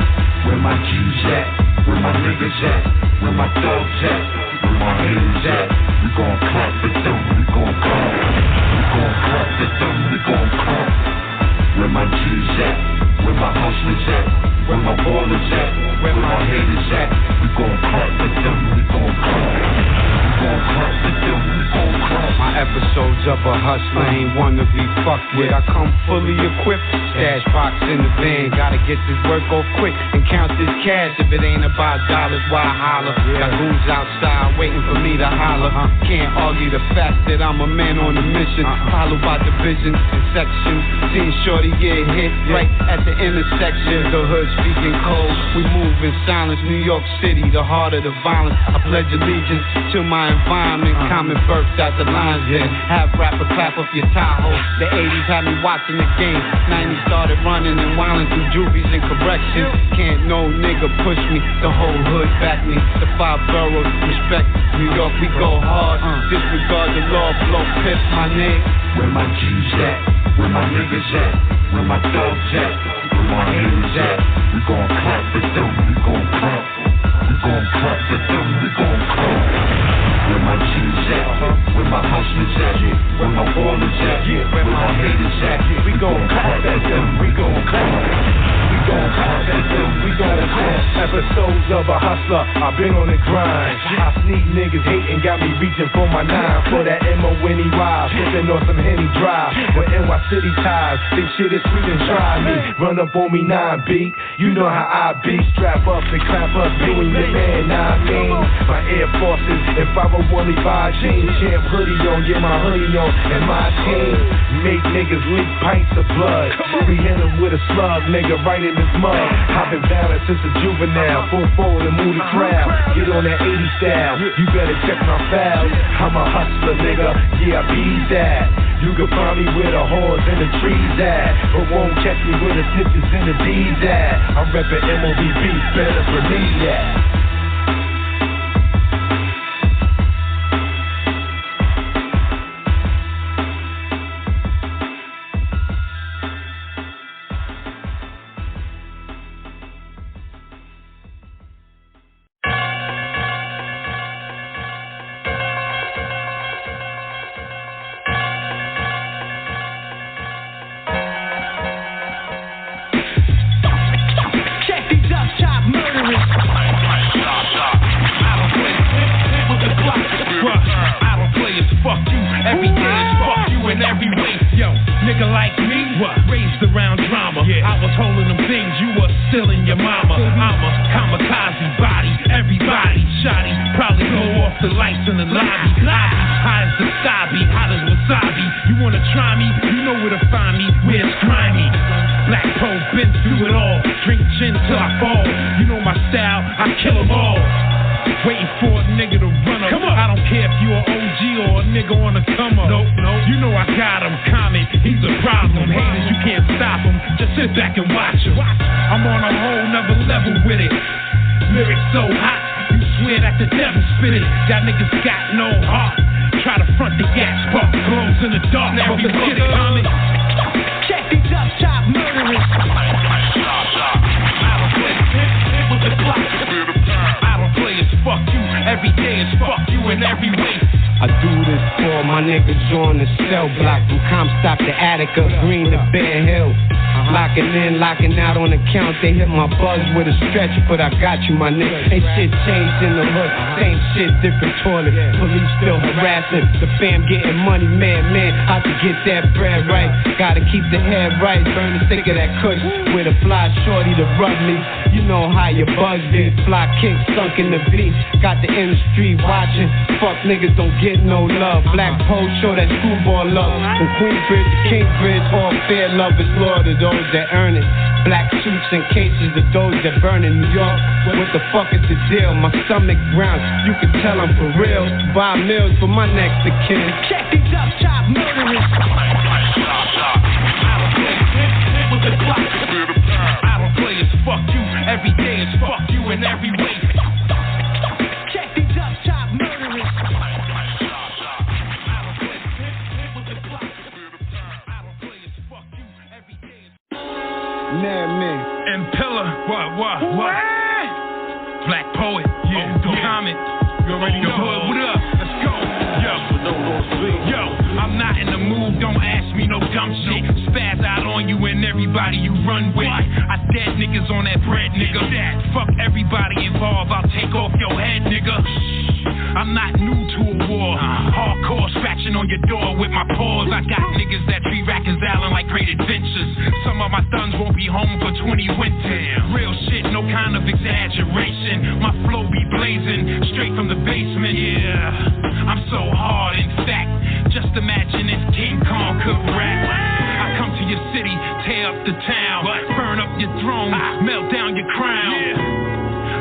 Where my G's at, where my niggas at, where my dogs at, where my haters at. We gon' clap for them, we gon' clap. We gon' clap for them, we gon' clap. Where my G's at, where my hustlers at, where my ballers at, where my haters at. We gon' clap for them, we gon' clap. We gon' clap for them, we gon' clap. My episodes of a hustler ain't wanna be fucked with. I come fully equipped, stash box in the van. Gotta get this work off quick and count this cash. If it ain't about dollars, why holler? Got goons outside waiting for me to holler. Can't argue the fact that I'm a man on a mission. Followed by divisions and sections. Seen shorty get hit right at the intersection. The hood speaking cold, we move in silence. New York City, the heart of the violence. I pledge allegiance to my environment. Common birthed out the lines then. Have rapper clap up your Tahoe. The 80s had me watching the game. 90s started running and wilding through juvies and corrections. Can't no nigga push me. The whole hood back me. The 5 boroughs respect New York, we go hard. Disregard the law, blow piss, my nigga. Where my G's at, where my niggas at, where my dogs at, where my haters at. We gon' clap for them, we gon' clap. We gon' clap for them, we gon' clap. Where my G's at, where my hustlers at, where my ballers at, where my haters at. We gon' clap at them, we gon' clap. We gon' clap at them, we gon' clap. Episodes of a hustler, I've been on the grind. I sneak niggas hating, got me reaching for my 9. For that M-O-N-E ride, sipping on some Henny Drive. With NY City ties, think shit is sweet and try me. Run up on me 9 beat, you know how I be. Strap up and clap up, doing your man, nah, I mean. My Air Forces and 501 Levi jeans. Champ hoodie on, get my hoodie on, and my team. Make niggas leak pints of blood. We hit him with a slug, nigga, right in his mug. I've been balanced since a juvenile. Full forward and move the crowd. Get on that 80 style. You better check my fouls. I'm a hustler, nigga. Yeah, I be that. You can find me where the whores and the trees at, but won't catch me where the snitches and the D's at. I'm reppin' MOBB, better believe that. Locking out on the count, they hit my buzz with a stretch, but I got you, my nigga. Ain't shit changed in the hood, same shit, different toilet. Police still harassing, the fam getting money, man, how to get that bread right. Gotta keep the head right, burn the stick of that kush with a fly shorty to rub me. You know how your buzz be, fly kick sunk in the beat. Got the industry watching, fuck niggas don't get no love. Black Post show that schoolboy more love. From Queensbridge to Kingsbridge, all fair love is law to those that earn it. Black suits and cases to those that burn in New York. What the fuck is the deal? My stomach growls, you can tell I'm for real. Buy meals for my next of kin. Check these up, chop murderers. With the clock. I don't play as fuck you. Every day is fuck you in every way. Check these up, chop murderers. Man. And Pillar, what? Black Poet, yeah, Comet. You already know. What up? Let's go. Yo, I'm not in the mood, don't ask me no dumb shit. Spaz out on you and everybody you run with. I dead niggas on that bread, nigga. Fuck everybody involved, I'll take off your head, nigga. I'm not new to a war. Hardcore scratching on your door with my paws. I got niggas that treat Rackers Island like great adventures. Some of my thuns won't be home for 20 winters. Real shit, no kind of exaggeration. My flow be blazing straight from the basement. Yeah, I'm so hard, in fact. Just imagine if King Kong could rap. I come to your city, tear up the town, burn up your throne, melt down your crown.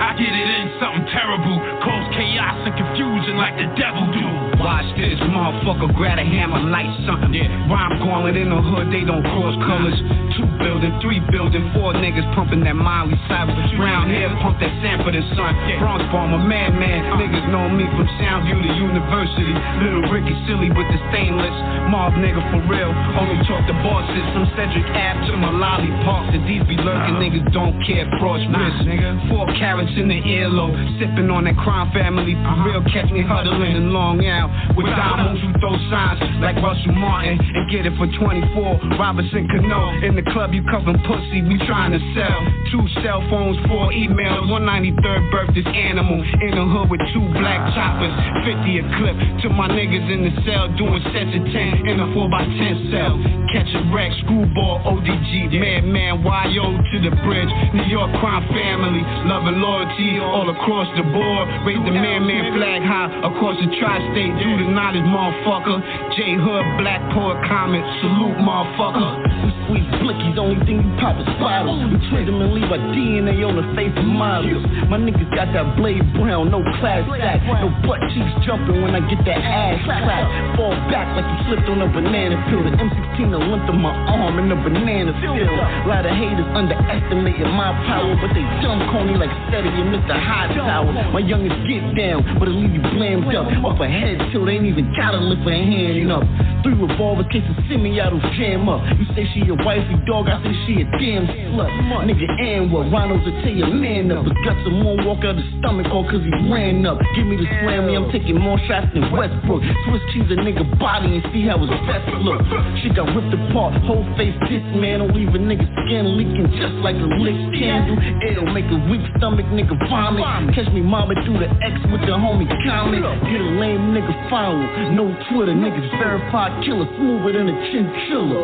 I get it in something terrible, cause chaos and confusion like the devil do. Watch this, motherfucker, grab a hammer, light something. Rhyme going in the hood, they don't cross colors. 2 building, 3 building, 4 niggas pumping that Miley Cyrus. Round here, pump that Sanford and Son. Bronx bomber, madman. Niggas know me from Soundview to University. Little Ricky Silly with the stainless. Mob nigga for real, only talk to bosses. From Cedric Ave to Malali Park. The D's be lurking, niggas don't care, cross wrist. 4 carats in the earlobe, sipping on that Crime Family. For real, catch me huddling in Long Isle with diamonds who throw signs like Russell Martin and get it for 24. Robinson Cano in the club, you covering pussy, we trying to sell. 2 cell phones, 4 emails, 193rd birthday's animal in the hood with 2 black choppers, 50 a clip. To my niggas in the cell doing sets of 10 in a 4x10 cell. Catch a wreck, screwball, ODG, madman, YO to the bridge. New York Crime Family, love and loyalty all across the board. Raise the man flag high across the tri-state. Do the knowledge, motherfucker. J Hood, Black Poet, Comet, salute, motherfucker. We squeeze blickies, only thing you pop is bottles. We twist them and leave our DNA on the face of models. My niggas got that blade brown, no class sack, no butt cheeks jumping when I get that ass clap. Fall back like you slipped on a banana peel. The M16 will limp on my arm in the banana field. A lot of haters underestimating my power, but they dumb corny like Steady and Mr. High Tower. My youngest get down, but it'll leave you blammed up. Off a head till they ain't even gotta lift a hand up. 3 revolver cases, semi-autos jam up. You say she a wifey dog, I say she a damn slut. Nigga, and what? Rhinos will tell your man up. His guts will more walk out his stomach all cause he ran up. Give me the slammy, I'm taking more shots than Westbrook. Twist cheese a nigga body and see how his best look. She got ripped apart, whole face dismantled. Leave a nigga skin leaking just like a lit candle. It'll make a weak stomach nigga vomit. Catch me mobbing through the X with the homie Comet. Get a lame nigga follow, no Twitter. Niggas verified killer, smoother than a chinchilla.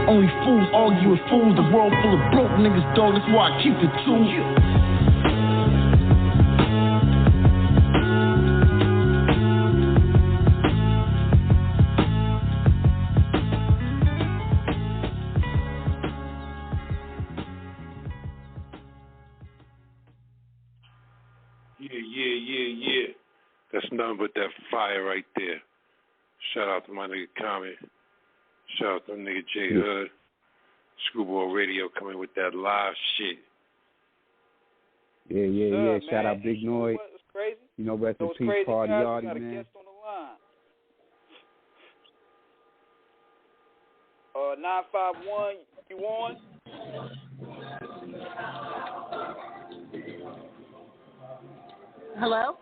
Only fools argue with fools. The world full of broke niggas, dog. That's why I keep it too. Yeah. That's nothing but that fire right there. Shout out to my nigga Comet. Shout out to nigga J Hood. Screwball Radio coming with that live shit. Yeah. Shout out Big Noise. What's crazy? You know, rest in peace, Party Yardy, got a man. guest on the line. 951, you on? Hello?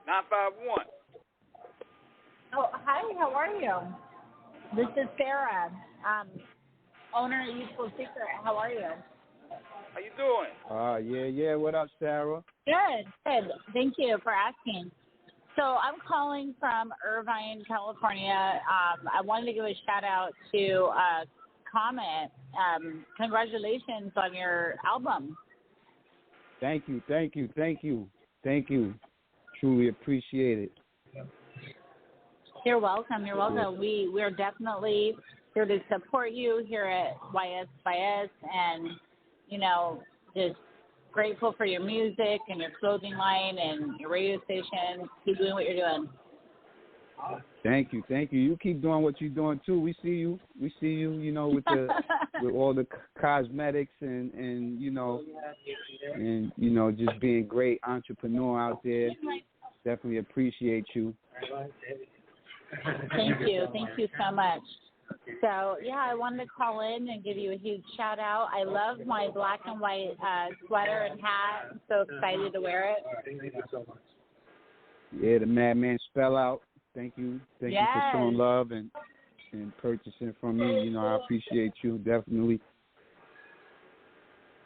951. Oh, hi, how are you? This is Sarah, owner of Useful Secret. How are you? How you doing? Yeah. What up, Sarah? Good. Thank you for asking. So I'm calling from Irvine, California. I wanted to give a shout out to Comet. Congratulations on your album. Thank you. Truly appreciate it. You're welcome. You're welcome. We're definitely here to support you here at YSYS, and just grateful for your music and your clothing line and your radio station. Keep doing what you're doing. Thank you. You keep doing what you're doing too. We see you. With the with all the cosmetics and just being great entrepreneur out there. Definitely appreciate you. Thank you so much. So I wanted to call in and give you a huge shout out. I love my black and white sweater and hat. I'm so excited to wear it. Yeah, the Madman spell out. Thank you for showing love and purchasing from me. I appreciate you, definitely.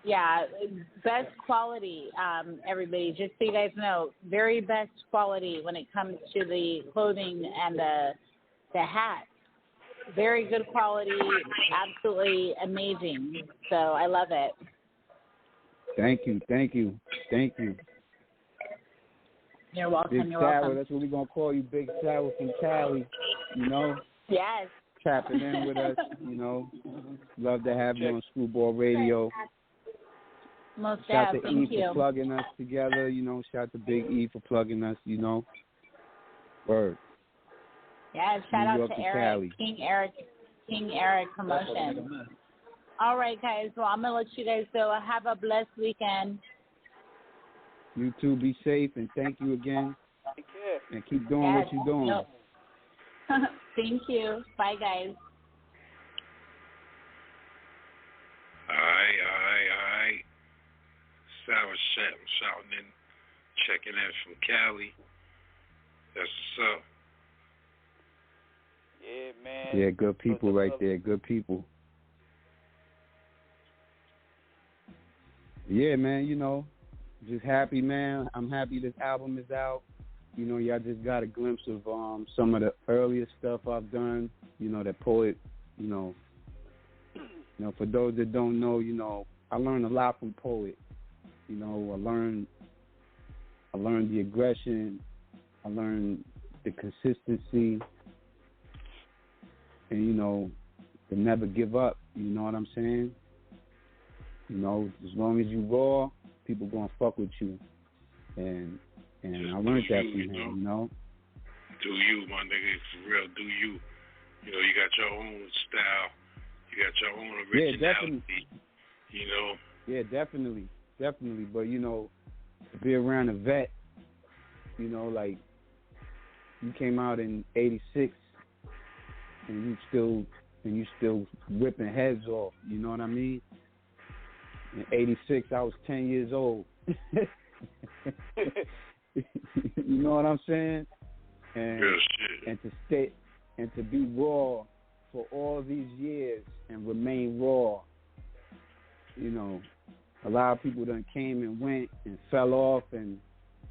Yeah, best quality, everybody. Just so you guys know, very best quality when it comes to the clothing and the hat. Very good quality, absolutely amazing. So I love it. Thank you. You're welcome. Big Sour, that's what we're going to call you, Big Sour from Cali, Yes. Tapping in with us, Love to have you on Screwball Radio. Most Shout to thank E you. for plugging us together, shout to Big E for plugging us, Word. Yeah, shout out to Eric, Eric, King Eric Promotion. All right, guys. Well, I'm going to let you guys go. Have a blessed weekend. You too, be safe, and thank you again. Take care. And keep doing what you're doing. No. Thank you. Bye, guys. All right. Sour Chat, shouting in, checking in from Cali. That's what's up. Yeah, man. Yeah, good people right there. Good people. Yeah, man, just happy, man. I'm happy this album is out. Y'all just got a glimpse of some of the earlier stuff I've done. That Poet, for those that don't know, I learned a lot from Poet. I learned the aggression. I learned the consistency. And, to never give up. You know what I'm saying? As long as you raw, people gonna fuck with you, and I learned that from him. Do you, my nigga? For real, do you? You got your own style, you got your own originality. Yeah, definitely. But to be around a vet, like you came out in '86, and you still whipping heads off. You know what I mean? In '86, I was 10 years old. You know what I'm saying? And to stay and to be raw for all these years and remain raw. A lot of people done came and went and fell off, and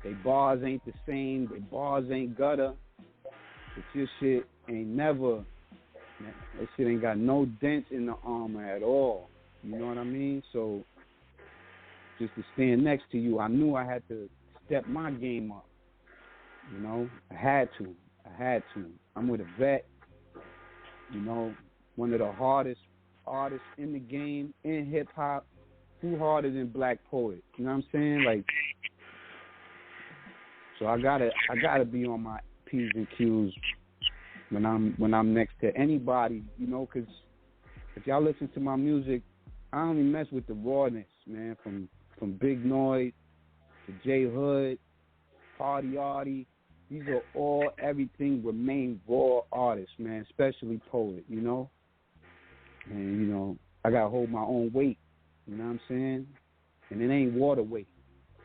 they bars ain't the same. They bars ain't gutter. But your shit ain't never. That shit ain't got no dents in the armor at all. You know what I mean? So just to stand next to you, I knew I had to step my game up. I had to. I'm with a vet, one of the hardest artists in the game, in hip-hop. Who harder than Black Poet? You know what I'm saying? Like, so I gotta be on my P's and Q's when I'm next to anybody, because if y'all listen to my music, I only mess with the rawness, man, from Big Noise to J Hood, Party Artie. These are all everything remain raw artists, man, especially Poet, And, I got to hold my own weight, you know what I'm saying? And it ain't water weight,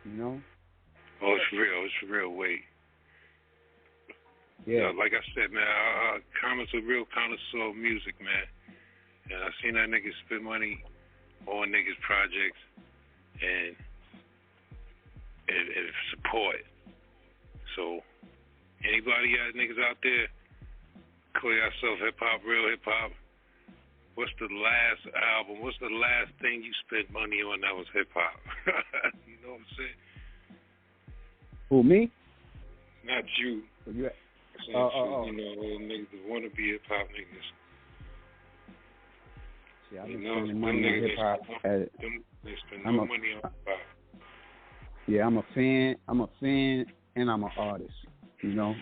Oh, it's real weight. Yeah. Like I said, man, Comet's a real connoisseur of music, man. And I seen that nigga spend money on niggas' projects and support. So anybody niggas out there, call yourself hip-hop, real hip-hop, what's the last album, what's the last thing you spent money on that was hip-hop? You know what I'm saying? Who, me? Not you. saying shit, you know, niggas that want to be hip hop niggas. See, I've been spending money on hip hop. They spend no money on hip hop. Yeah, I'm a fan, and I'm an artist. You know,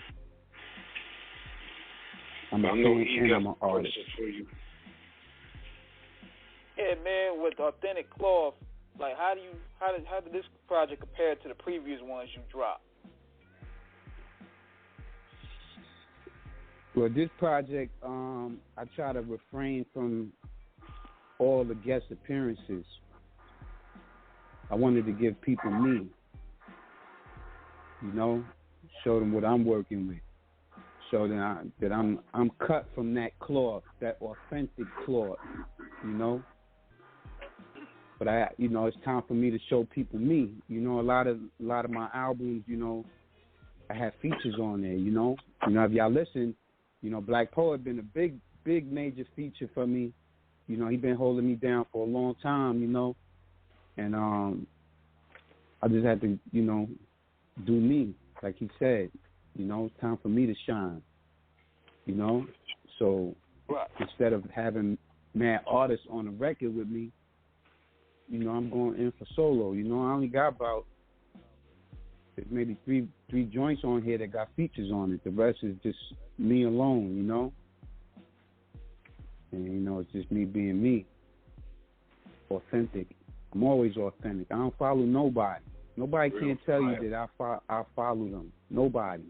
I'm a fan and I'm an artist. For you. Yeah, man, with Authentic Kloth, like how did this project compare to the previous ones you dropped? Well, this project, I try to refrain from all the guest appearances. I wanted to give people me, you know, show them what I'm working with, show them that I'm cut from that cloth, that authentic cloth, you know. But it's time for me to show people me. You know, a lot of my albums, you know, I have features on there. You know, if y'all listen, you know, Black Poet been a big major feature for me. You know, he been holding me down for a long time. You know, and I just had to, you know, do me, like he said. You know, it's time for me to shine. You know, so instead of having mad artists on the record with me, you know, I'm going in for solo. You know, I only got about maybe three joints on here that got features on it. The rest is just me alone, you know. And, you know, it's just me being me. Authentic. I'm always authentic. I don't follow nobody. Nobody can tell you that I follow them. Nobody.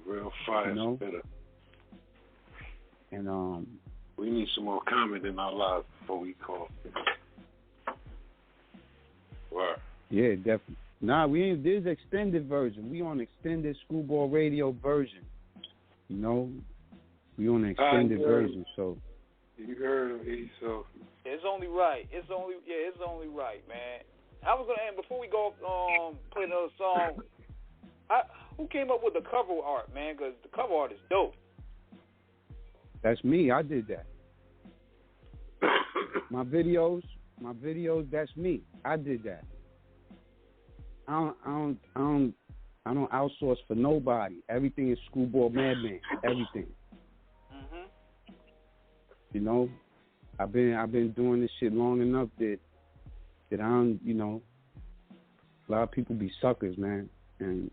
Real fire, you know? Spitter. And we need some more comment in our lives before we call. Word. Yeah, definitely. Nah, there's extended version. We on extended Screwball Radio version. You know, we on the extended version. So you heard him, so it's only right. It's only right, man. I was gonna end before we go play another song. Who came up with the cover art, man? Because the cover art is dope. That's me. I did that. My videos, that's me. I did that. I don't outsource for nobody. Everything is Screwball Madman. Everything. Mhm. You know, I've been doing this shit long enough that I don't, you know, a lot of people be suckers, man, and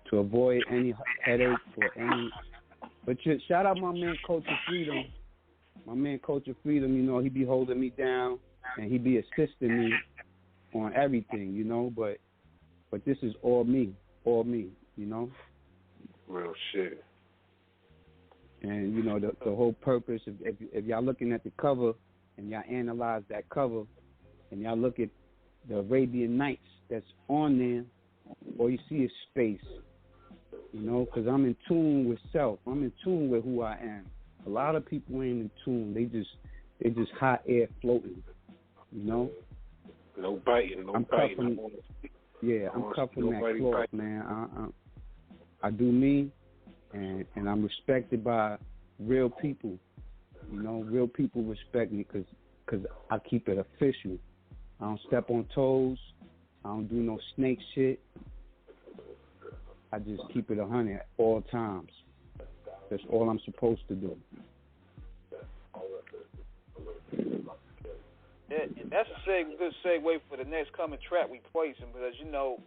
to avoid any headache or any. But shout out my man Culture Freedom. My man Culture Freedom, you know, he be holding me down and he be assisting me on everything, you know, but this is all me, you know. Real shit. And, you know, the whole purpose, if y'all looking at the cover and y'all analyze that cover and y'all look at the Arabian Nights that's on there, all you see is space, you know, because I'm in tune with self. I'm in tune with who I am. A lot of people ain't in tune. They just hot air floating, you know. No biting, no biting. I'm cut from that cloth, man. I do me, and I'm respected by real people. You know, real people respect me because I keep it official. I don't step on toes. I don't do no snake shit. I just keep it 100 at all times. That's all I'm supposed to do. Yeah, and that's a good segue for the next coming track we placing, because, you know,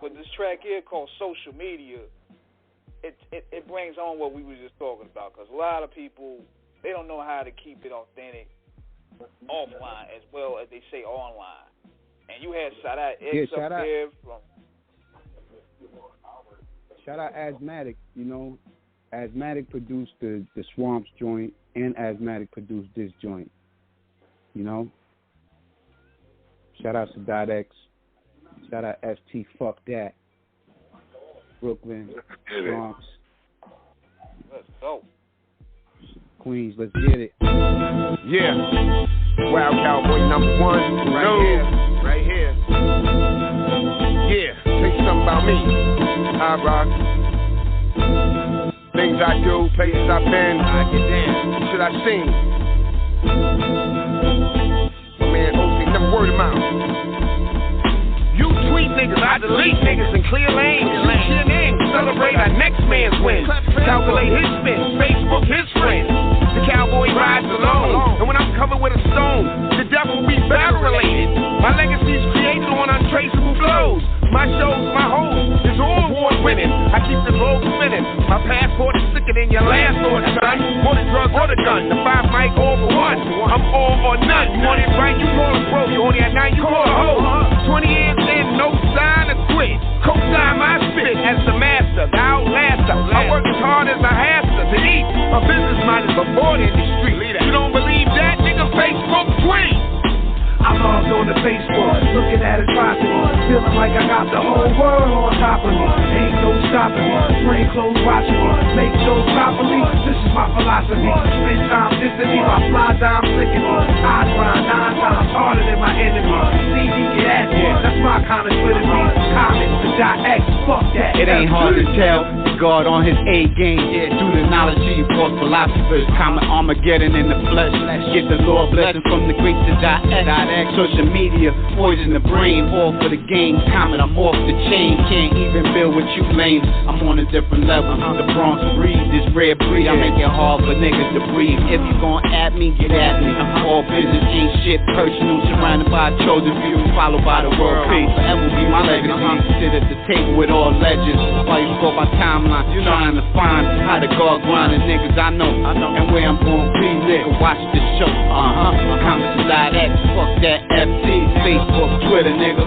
with this track here called Social Media, it brings on what we were just talking about, because a lot of people, they don't know how to keep it authentic offline as well as they say online. And you had Sadat X up there from... Shout out Asthmatic, you know. Asthmatic produced the Swamps joint, and Asthmatic produced this joint. You know? Shout out Sadat X. Shout out ST Fuck That. Brooklyn, Bronx. Let's go. Queens, let's get it. Yeah. Wild Cowboy #1. Right here. Yeah. Tell you something about me. I rock. Things I do, places I've been. I get down. Shit I seen. My man OC, never word of mouth. You tweet niggas, I delete niggas and clear lanes. Use your name, celebrate our next man's win. Calculate his spin, Facebook his friends. The cowboy rides alone, and when I'm covered with a stone, the death will be battle related. My legacy's created on untraceable flows. My shows, my host is all award winning. I keep the globe spinning. My passport is sicker than your last or son. Or the drug or the gun. The 5 mic all for one. I'm all or none. You want it right, you call it pro. You only at 9, you call it hoe. 20 years in, no sign of quit. Co-sign my spit as the master, the outlaster. I work as hard as I have to eat. My business mind is before in the street. You don't believe that, nigga? Facebook tweet. I logged on to Facebook, looking at atrocity, feeling like I got the whole world on top of me. Ain't no stopping me, plain clothes watching me, make shows properly. This is my philosophy. Spend time dissing me, my fly dime flicking me. I grind 9 times harder than my enemy. See me get at me, that's my kind of Twitter me. Comment the .x, fuck that. It ain't hard to tell. God on his A game, yeah, through the knowledge he false philosophers. Common Armageddon in the flesh. Get the Lord blessing from the greats to .x. Social media, poison the brain, all for the game. Comet, I'm off the chain, can't even build with you lame. I'm on a different level, the Bronx breed, this rare breed. I make it hard for niggas to breathe. If you gon' at me, get at me. All business ain't shit personal, surrounded by a chosen few, followed by the world peace. Forever be my legacy, sit at the table with all legends. While you go by timeline, trying to find how the God grinding niggas I know, and where I'm gon' be, nigga. Watch the show, Comments.x, fuck that FT, Facebook, Twitter, nigga.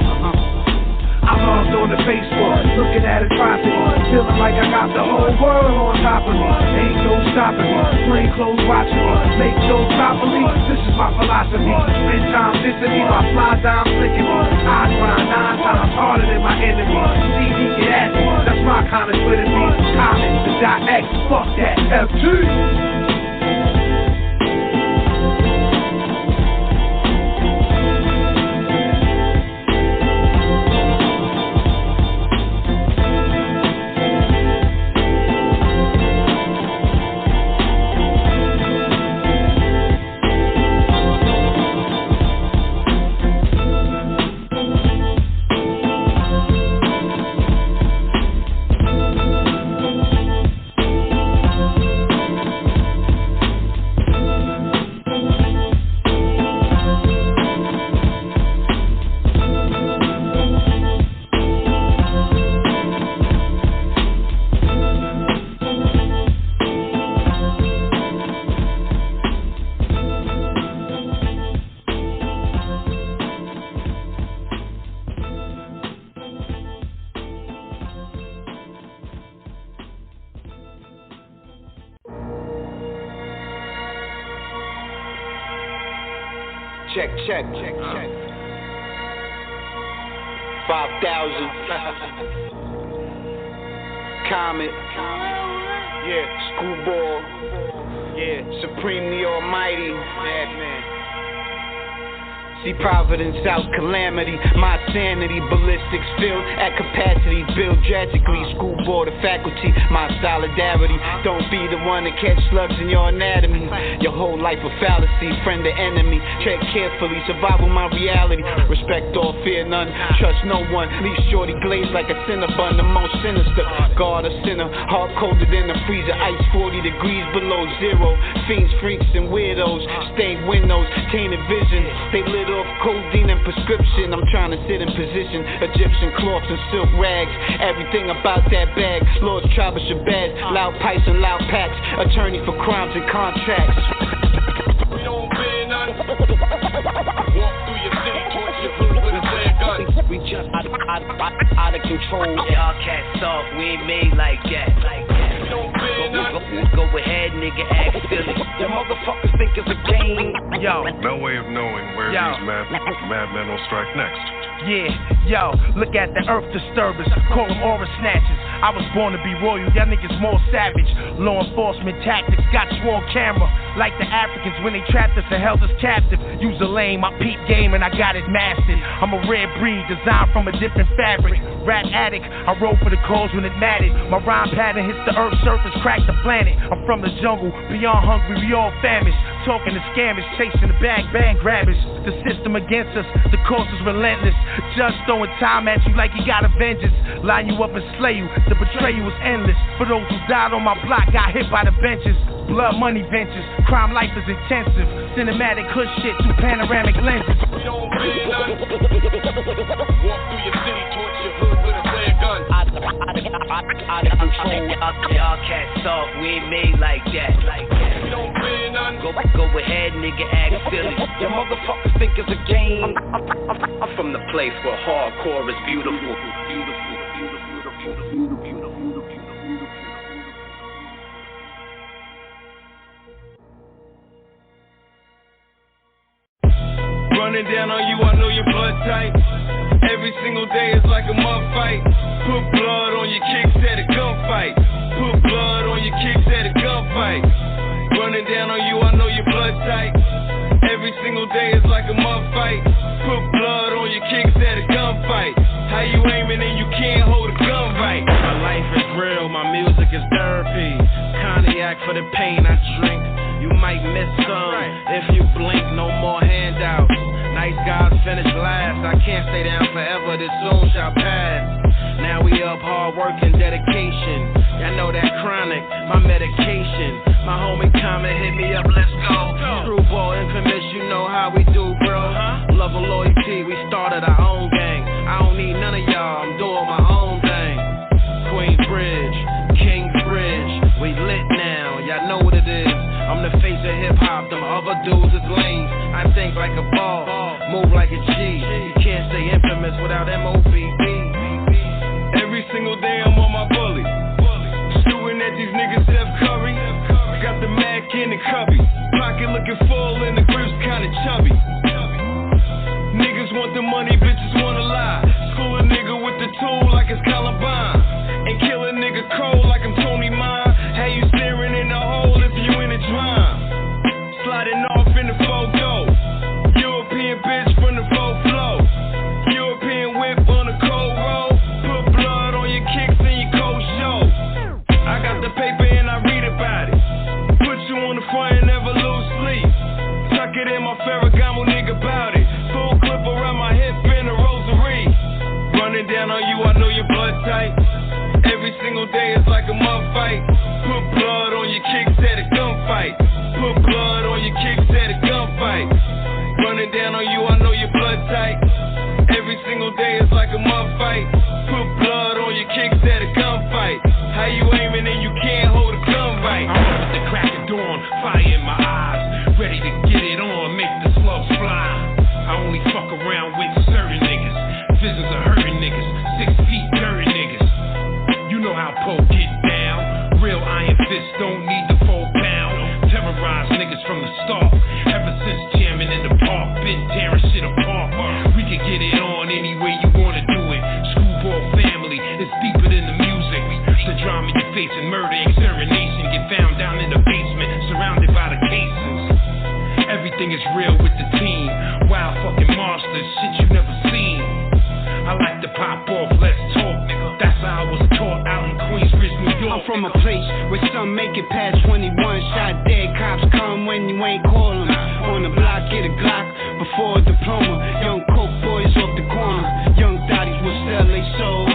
I logged on to Facebook, looking at atrocity, feeling like I got the whole world on top of me. Ain't no stopping me, plain clothes watching me, make shows properly. This is my philosophy. Spend time dissing me, my fly dime flicking me. I grind 9 times harder than my enemy. See me get at me, that's my kind of Twitter me. Comment the .x, fuck that FT. Check. 5,000. Comet. Yeah. Screwball. Yeah. Supreme the Almighty. Madman. See providence out calamity, my sanity, ballistics filled at capacity, build drastically, schoolboy the faculty, my solidarity, don't be the one to catch slugs in your anatomy, your whole life a fallacy, friend or enemy, tread carefully, survival my reality, respect all, fear none, trust no one, leave shorty glazed like a cinnabon, the most sinister, God a sinner, heart colder than a freezer, ice 40 degrees below zero, fiends, freaks and weirdos, stained windows, tainted vision, they lit off codeine and prescription. I'm trying to sit in position. Egyptian cloths and silk rags. Everything about that bag. Lord's tribe of Shabazz. Loud pipes and loud packs. Attorney for crimes and contracts. We don't bear none. Walk through your city, torch your hood with a flare gun. We just out of control. Y'all cats soft. We ain't made like that. We don't bear none. Go ahead, nigga, act silly. The motherfuckers think it's a game. Yo. No way of knowing where these madmen will strike next. Yeah, yo, look at the earth disturbers, call them aura snatchers. I was born to be royal, y'all niggas more savage. Law enforcement tactics, got you on camera. Like the Africans when they trapped us and held us captive. Use a lane, my peep game and I got it mastered. I'm a rare breed, designed from a different fabric. Rat addict, I rode for the cause when it mattered. My rhyme pattern hits the earth's surface, crack the planet. I'm from the jungle, beyond hungry, we all famished. talking the scammers, chasing the bag grabbers. The system against us, the course is relentless. Judge throwing time at you like he got a vengeance. Line you up and slay you, the betrayal was endless. For those who died on my block, got hit by the benches. Blood money ventures, crime life is intensive. Cinematic hood shit through panoramic lenses. We don't bring none. Walk through your city, torch your hood with a flare gun. Out of control, y'all cats soft, we ain't made like that. We don't bring none. Go ahead, nigga, act silly. Your motherfuckers think it's a game. I'm from the place where hardcore is beautiful. Running down on you, I know your blood type. Every single day is like a mud fight. Put blood on your kicks at a gunfight. Put blood on your kicks at a gunfight. Running down on you, I know your blood type. Every single day is like a mud fight. Put blood on your kicks at a gunfight. How you aiming and you can't hold a gun right? My life is real, my music is therapy. Cognac for the pain I drink. You might miss some if you blink, no more handouts. Nice guys finish last. I can't stay down forever, this soon shall pass. Now we up hard work and dedication. Y'all know that chronic, my medication. My homie Comet hit me up, let's go. Screwball infamous, you know how we do, bro. Love and loyalty, we started our own gang. I don't need none of y'all, I'm doing my own thing. Queensbridge, Kingsbridge, we lit now, y'all know what it is. I'm the face of hip-hop, them other dudes is lame. I think like a ball, move like a G. You can't stay infamous without M.O.B.B. Every single day I'm on my bully. Shooting at these niggas, Steph Curry. Got the Mac in the cubby. Pocket looking full and the grip's kinda chubby. Niggas want the money, bitches wanna lie. School a nigga with the tool like it's Columbine. And kill a nigga cold like I'm Tony Mine. How you staring in the hole if you in a drum? Sliding off in the photo. European bitch from the faux flow. European whip on a cold roll. Put blood on your kicks and your cold show. I got the paper and I read about it. Put you on the front and never lose sleep. Tuck it in my Ferragamo, nigga, bout it. Full clip around my hip and a rosary. Running down on you, I know your blood type. Every single day is like a mud fight. Put blood on your kicks at a gunfight. Put blood on your kicks at a gunfight. Running down on you, I know your blood type. Every single day is like a mud fight. Put blood on your kicks at a gunfight. How you aiming and you can't hold a gun right? I'm up at the crack of dawn, fire in my eyes, ready to get it on, make the slugs fly. I only fuck around with certain niggas. Visions of hurting niggas, 6 feet dirty niggas. You know how Poe get down. Real iron fists don't need the 4 pound. Terrorize niggas from the start. Ever since jamming in the park, been tearing shit apart. We can get it on any way you wanna do it. Screwball family, it's deeper than the music. The drama you facing, murder, extermination. Get found down in the basement, surrounded by the cases. Everything is real with the team. Wild fucking monsters, shit you never seen. I like to pop off, let's talk. That's how I was taught out in Queensbridge, New York. I'm from a place where some make it past 21. Shot dead, cops come when you ain't callin'. On the block, get a Glock before a diploma. Young coke boys off the corner. Young thotties will sell they soul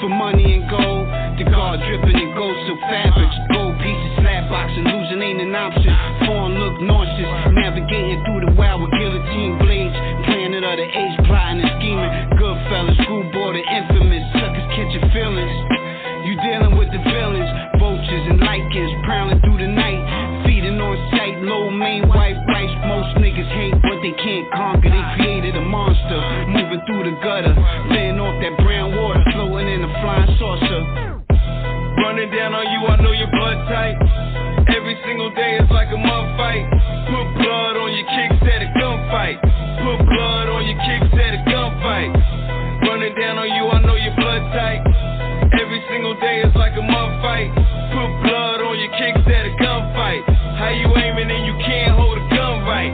for money and gold. The guard dripping in gold silk fabrics. Gold pieces, slab boxing, losing ain't an option. Foreign look nauseous, navigating through the wild with guillotine blades. Planet of the age, plotting and scheming. Goodfellas, screwball, the infamous. Suckers catching feelings. You dealing with the villains, vultures and lichens, prowling through the night, feeding on sight, low main white rice. Most niggas hate what they can't conquer. They created a monster, moving through the gutter, laying off that brown water, floating in a flying saucer. Running down on you, I know your blood type. Every single day is like a mud fight. Put blood on your kicks at a gunfight. Put blood on your kicks at a gunfight. Running down on you, I know your blood type. Every single day is like a mud fight. Put blood on your kicks at a gunfight. How you aiming and you can't hold a gun right?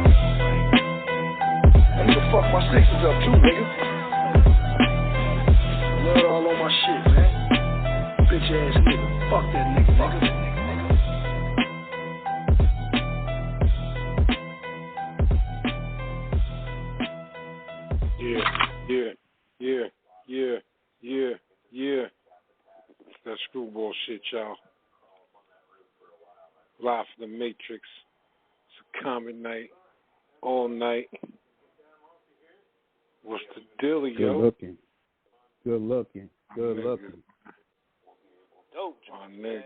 I need to fuck my sixes up too, nigga. Blood all on my shit, man. Bitch ass nigga. Fuck that nigga. screwball shit, y'all. Live from the Matrix. It's a Comet night. All night. What's the deal, yo? Good looking. Good looking. Good Niggas. looking. Dope, my niggas.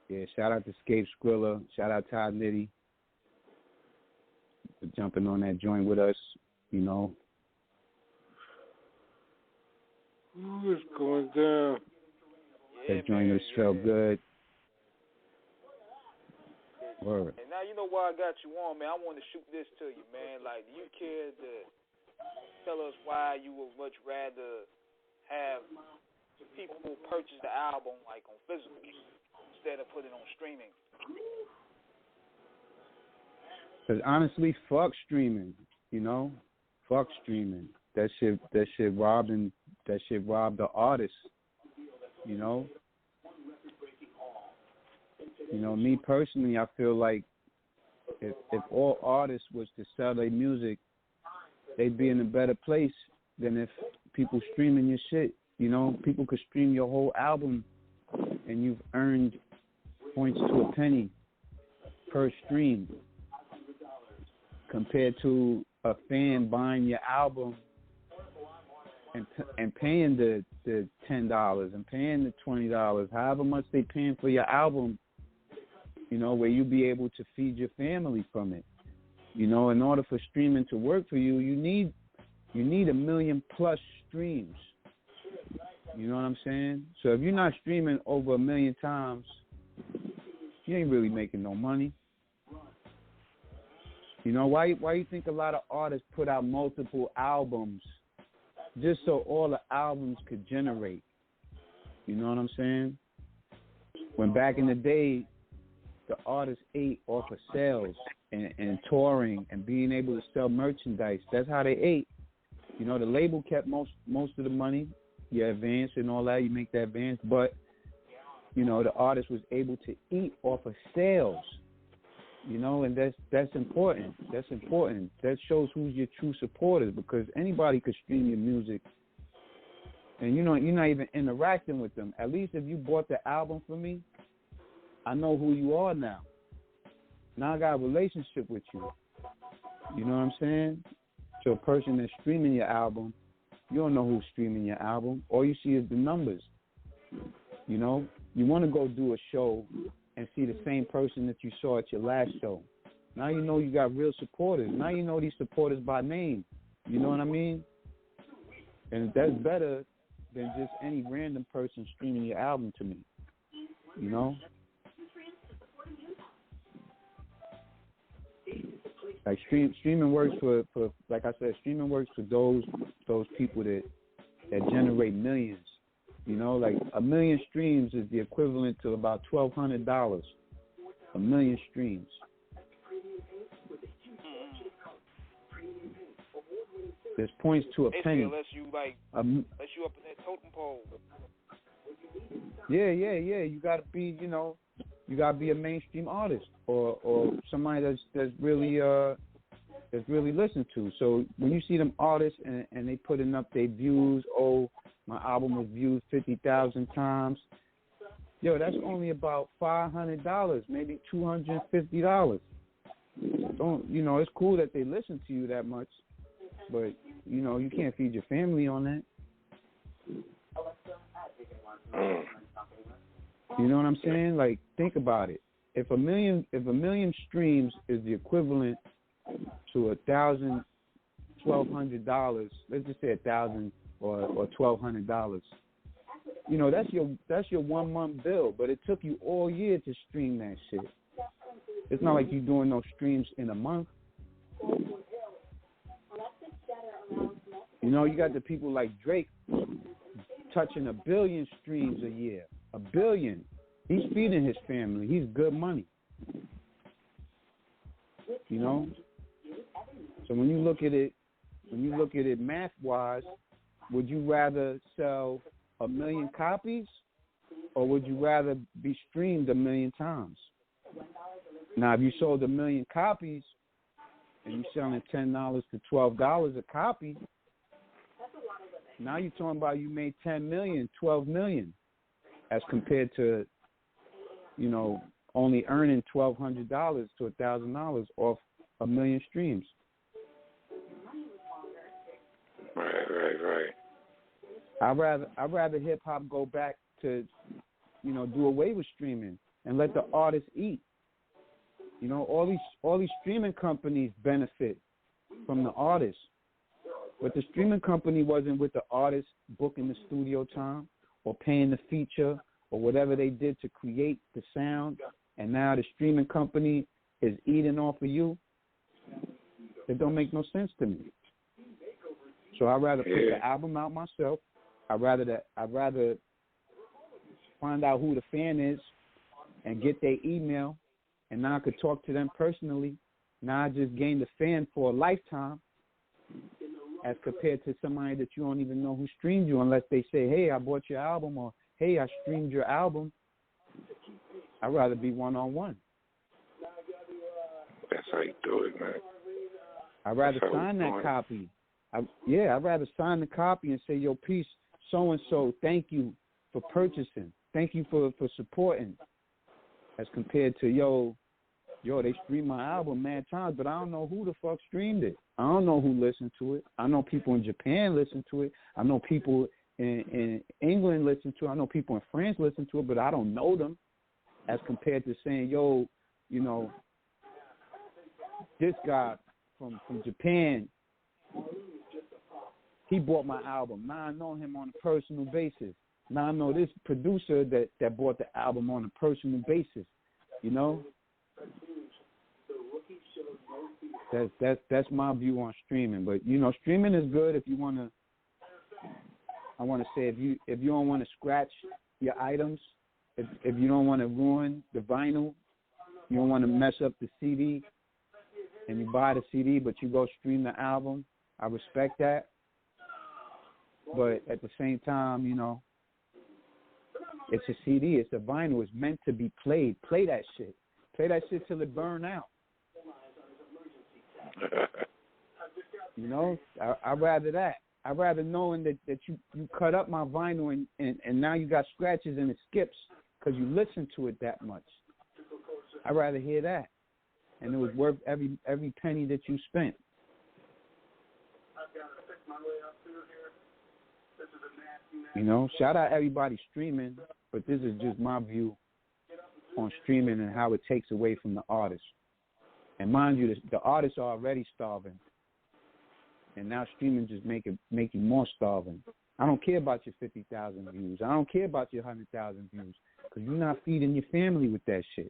Yeah, shout out to Scape Skrilla. Shout out Todd Nitty for jumping on that joint with us, you know. What's going down? That joint just felt good. Word. And now you know why I got you on, man. I want to shoot this to you, man. Like, do you care to tell us why you would much rather have people purchase the album, like, on physical instead of putting it on streaming? Because honestly, fuck streaming, you know? Fuck streaming. That shit robbed the artist, you know? You know, me personally, I feel like if all artists was to sell their music, they'd be in a better place than if people streaming your shit. You know, people could stream your whole album and you've earned points to a penny per stream compared to a fan buying your album and paying the $10 and paying the $20, however much they paying for your album, you know, where you be able to feed your family from it. You know, in order for streaming to work for you, you need 1 million plus streams. You know what I'm saying? So if you're not streaming over 1 million times, you ain't really making no money. You know, why you think a lot of artists put out multiple albums just so all the albums could generate? You know what I'm saying? When back in the day, the artists ate off of sales and touring and being able to sell merchandise. That's how they ate. You know, the label kept most of the money. You advance and all that, you make that advance, but you know, the artist was able to eat off of sales. You know, and that's important. That's important. That shows who's your true supporters, because anybody could stream your music and you know you're not even interacting with them. At least if you bought the album from me, I know who you are now. Now I got a relationship with you. You know what I'm saying? So a person that's streaming your album, you don't know who's streaming your album. All you see is the numbers. You know? You want to go do a show and see the same person that you saw at your last show. Now you know you got real supporters. Now you know these supporters by name. You know what I mean? And that's better than just any random person streaming your album to me. You know? Like streaming works for like I said, streaming works for those people that generate millions. You know, like 1 million streams is the equivalent to about $1,200. 1 million streams. There's points to a penny. Unless you up in that totem pole. Yeah. You gotta be, you know, a mainstream artist or somebody that's really listened to. So when you see them artists and they putting up their views, my album was viewed 50,000 times. Yo, that's only about $500, maybe $250. You know, it's cool that they listen to you that much, but you know, you can't feed your family on that. You know what I'm saying? Like, think about it. If a million streams is the equivalent to $1,000, $1,200, let's just say $1,000 or $1,200. You know, that's your 1 month bill, but it took you all year to stream that shit. It's not like you're doing no streams in a month. You know, you got the people like Drake touching 1 billion streams a year. 1 billion. He's feeding his family. He's good money. You know? So when you look at it math wise, would you rather sell 1 million copies or would you rather be streamed 1 million times? Now if you sold 1 million copies and you're selling $10 to $12 a copy, Now you're talking about you made 10 million, 12 million, as compared to, you know, only earning $1,200 to $1,000 off a million streams. Right. I'd rather hip hop go back to, you know, do away with streaming and let the artists eat. You know, all these streaming companies benefit from the artists, but the streaming company wasn't with the artist booking the studio time or paying the feature or whatever they did to create the sound, and now the streaming company is eating off of you. It don't make no sense to me. So I'd rather put the album out myself. I'd rather find out who the fan is and get their email, and now I could talk to them personally. Now I just gained a fan for a lifetime, as compared to somebody that you don't even know who streamed you, unless they say, hey, I bought your album, or hey, I streamed your album. I'd rather be one-on-one. That's how you do it, man. I'd rather sign that copy. I'd rather sign the copy and say, yo, peace, so-and-so, thank you for purchasing. Thank you for supporting. As compared to, yo, they streamed my album mad times, but I don't know who the fuck streamed it. I don't know who listened to it. I know people in Japan listen to it. I know people in England listen to it. I know people in France listen to it, but I don't know them. As compared to saying, yo, you know, this guy from Japan, he bought my album. Now I know him on a personal basis. Now I know this producer that bought the album on a personal basis. You know? That's my view on streaming. But you know, streaming is good if you wanna. I want to say if you don't want to scratch your items, if you don't want to ruin the vinyl, you don't want to mess up the CD, and you buy the CD but you go stream the album, I respect that. But at the same time, you know, it's a CD, it's a vinyl, it's meant to be played. Play that shit. Play that shit till it burn out. You know, I'd rather that. I'd rather knowing that you cut up my vinyl and now you got scratches and it skips because you listen to it that much. I'd rather hear that. And it was worth every penny that you spent. You know, shout out everybody streaming, but this is just my view on streaming and how it takes away from the artist. And mind you, the artists are already starving, and now streaming just make you more starving. I don't care about your 50,000 views. I don't care about your 100,000 views, because you're not feeding your family with that shit.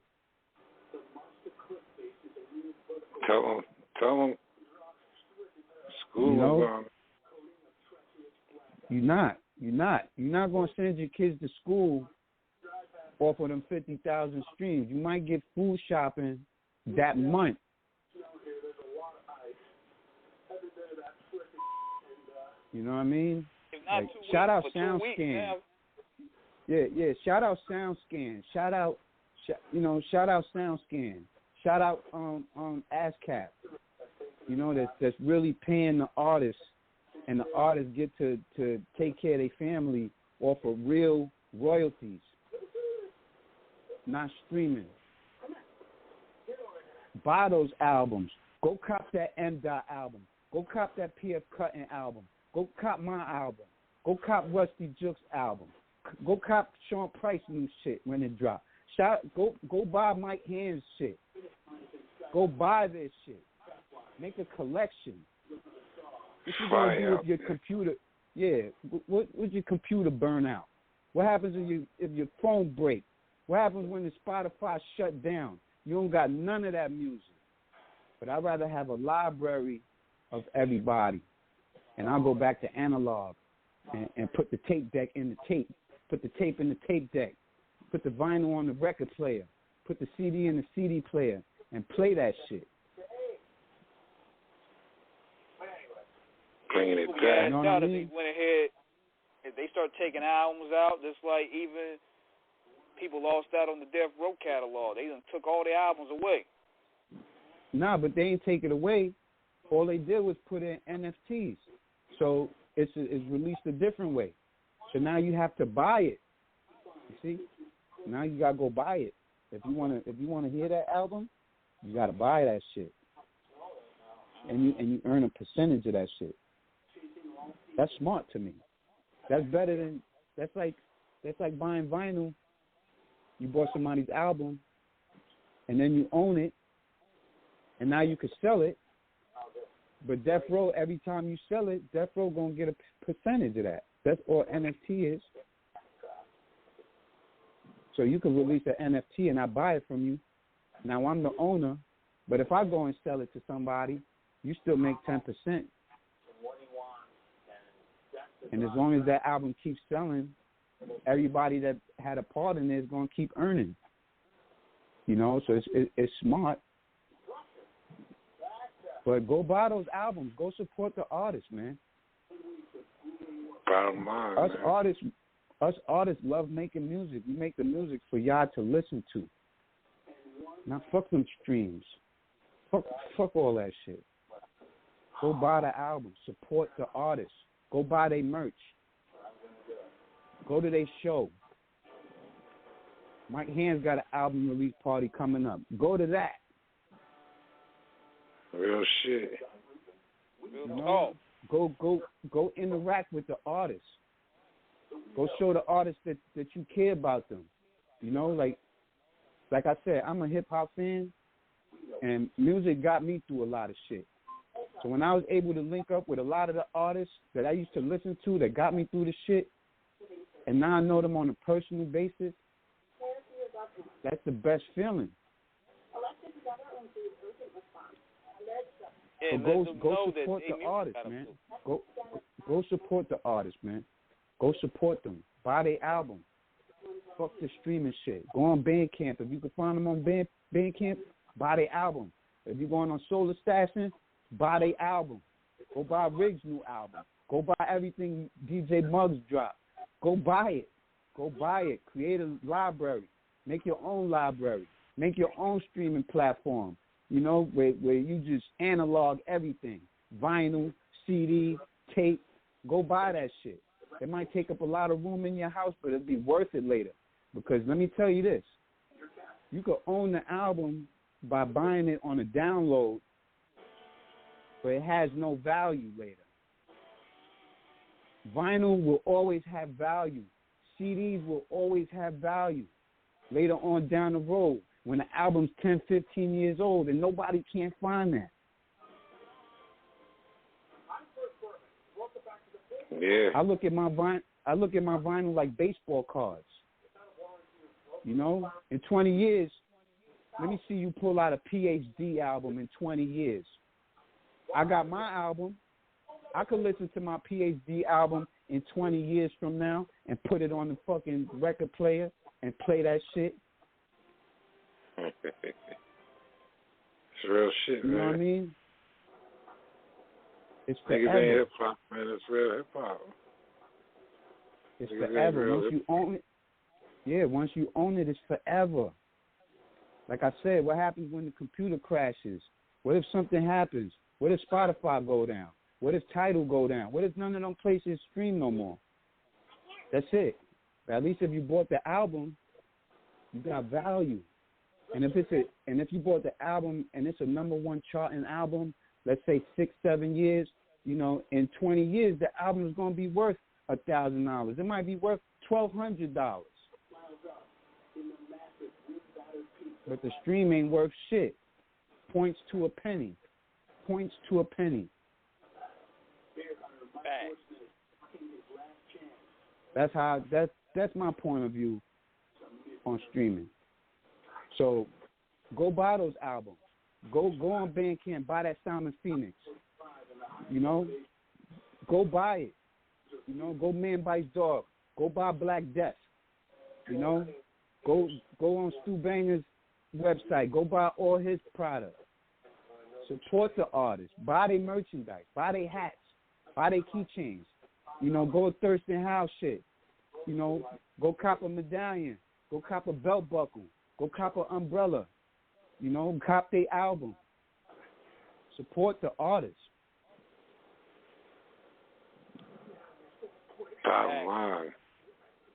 Tell them. School. You know, you're not going to send your kids to school off of them 50,000 streams. You might get food shopping that month. You know what I mean? Like, shout out SoundScan. Yeah. Shout out SoundScan. Shout out SoundScan. Shout out ASCAP. You know, that's really paying the artists, and the artists get to take care of their family off of real royalties, not streaming. Buy those albums. Go cop that M. Dot album. Go cop that P.F. Cuttin album. Go cop my album. Go cop Rusty Juke's album. Go cop Sean Price new shit when it drops. Go buy Mike Hand's shit. Go buy this shit. Make a collection. What you gonna do if your computer? Yeah. What would your computer burn out? What happens if your phone breaks? What happens when the Spotify shut down? You don't got none of that music. But I'd rather have a library of everybody, and I'll go back to analog and put the tape deck in the tape, put the tape in the tape deck, put the vinyl on the record player, put the CD in the CD player, and play that shit. Bringing it back. Yeah, now that they went ahead, if they start taking albums out, just like even people lost out on the Death Row catalog. They done took all the albums away. Nah, but they ain't take it away. All they did was put in NFTs. So it's released a different way. So now you have to buy it. You see? Now you gotta go buy it. If you wanna hear that album, you gotta buy that shit. And you earn a percentage of that shit. That's smart to me. That's better than that's like buying vinyl. You bought somebody's album and then you own it and now you can sell it. But Death Row, every time you sell it, Death Row gonna get a percentage of that. That's all NFT is. So you can release an NFT and I buy it from you. Now I'm the owner, but if I go and sell it to somebody, you still make 10%. And as long as that album keeps selling, everybody that had a part in it is going to keep earning. You know, so it's smart. But go buy those albums. Go support the artists, man. Bottom line, Us artists love making music. We make the music for y'all to listen to. Now fuck them streams. Fuck all that shit. Go buy the album. Support the artists. Go buy their merch. Go to their show. Mike Hand's got an album release party coming up. Go to that. Real shit. You know, go interact with the artists. Go show the artists that you care about them. You know, like I said, I'm a hip hop fan, and music got me through a lot of shit. So when I was able to link up with a lot of the artists that I used to listen to that got me through the shit, and now I know them on a personal basis, that's the best feeling. Yeah, so go support the artists, man. Go support the artists, man. Go support them. Buy their album. Fuck the streaming shit. Go on Bandcamp. If you can find them on Bandcamp, buy their album. If you're going on Solar Station, buy their album. Go buy Riggs' new album. Go buy everything DJ Muggs dropped. Go buy it. Go buy it. Create a library. Make your own library. Make your own streaming platform. You know, where you just analog everything. Vinyl, CD, tape. Go buy that shit. It might take up a lot of room in your house, but it'll be worth it later. Because let me tell you this. You could own the album by buying it on a download, but it has no value later. Vinyl will always have value. CDs will always have value later on down the road when the album's 10, 15 years old and nobody can't find that. Yeah. I look at my vinyl like baseball cards. You know, in 20 years, let me see you pull out a PhD album in 20 years. I got my album. I could listen to my PhD album in 20 years from now and put it on the fucking record player and play that shit. It's real shit, man. You know what I mean? It's Niggas forever. ain't hip hop, man. It's real hip hop. It's Niggas ain't forever. real Once you own it, once you own it, it's forever. Like I said, what happens when the computer crashes? What if something happens? What if Spotify go down? What if Tidal go down? What if none of them places stream no more? That's it. But at least if you bought the album, you got value. And if you bought the album and it's a #1 charting album, let's say 6-7 years, you know, in 20 years the album is going to be worth $1,000. It might be worth $1,200. But the stream ain't worth shit. Points to a penny. Points to a penny. That's my point of view on streaming. So go buy those albums. Go on Bandcamp, buy that Simon Phoenix. You know, go buy it. You know, go Man Bites Dog. Go buy Black Death. You know, go on Stu Banger's website. Go buy all his products. Support the artists. Buy their merchandise. Buy their hats. Buy their keychains. You know, go to Thurston House shit. You know, go cop a medallion. Go cop a belt buckle. Go cop an umbrella. You know, cop their album. Support the artists. Bottom line.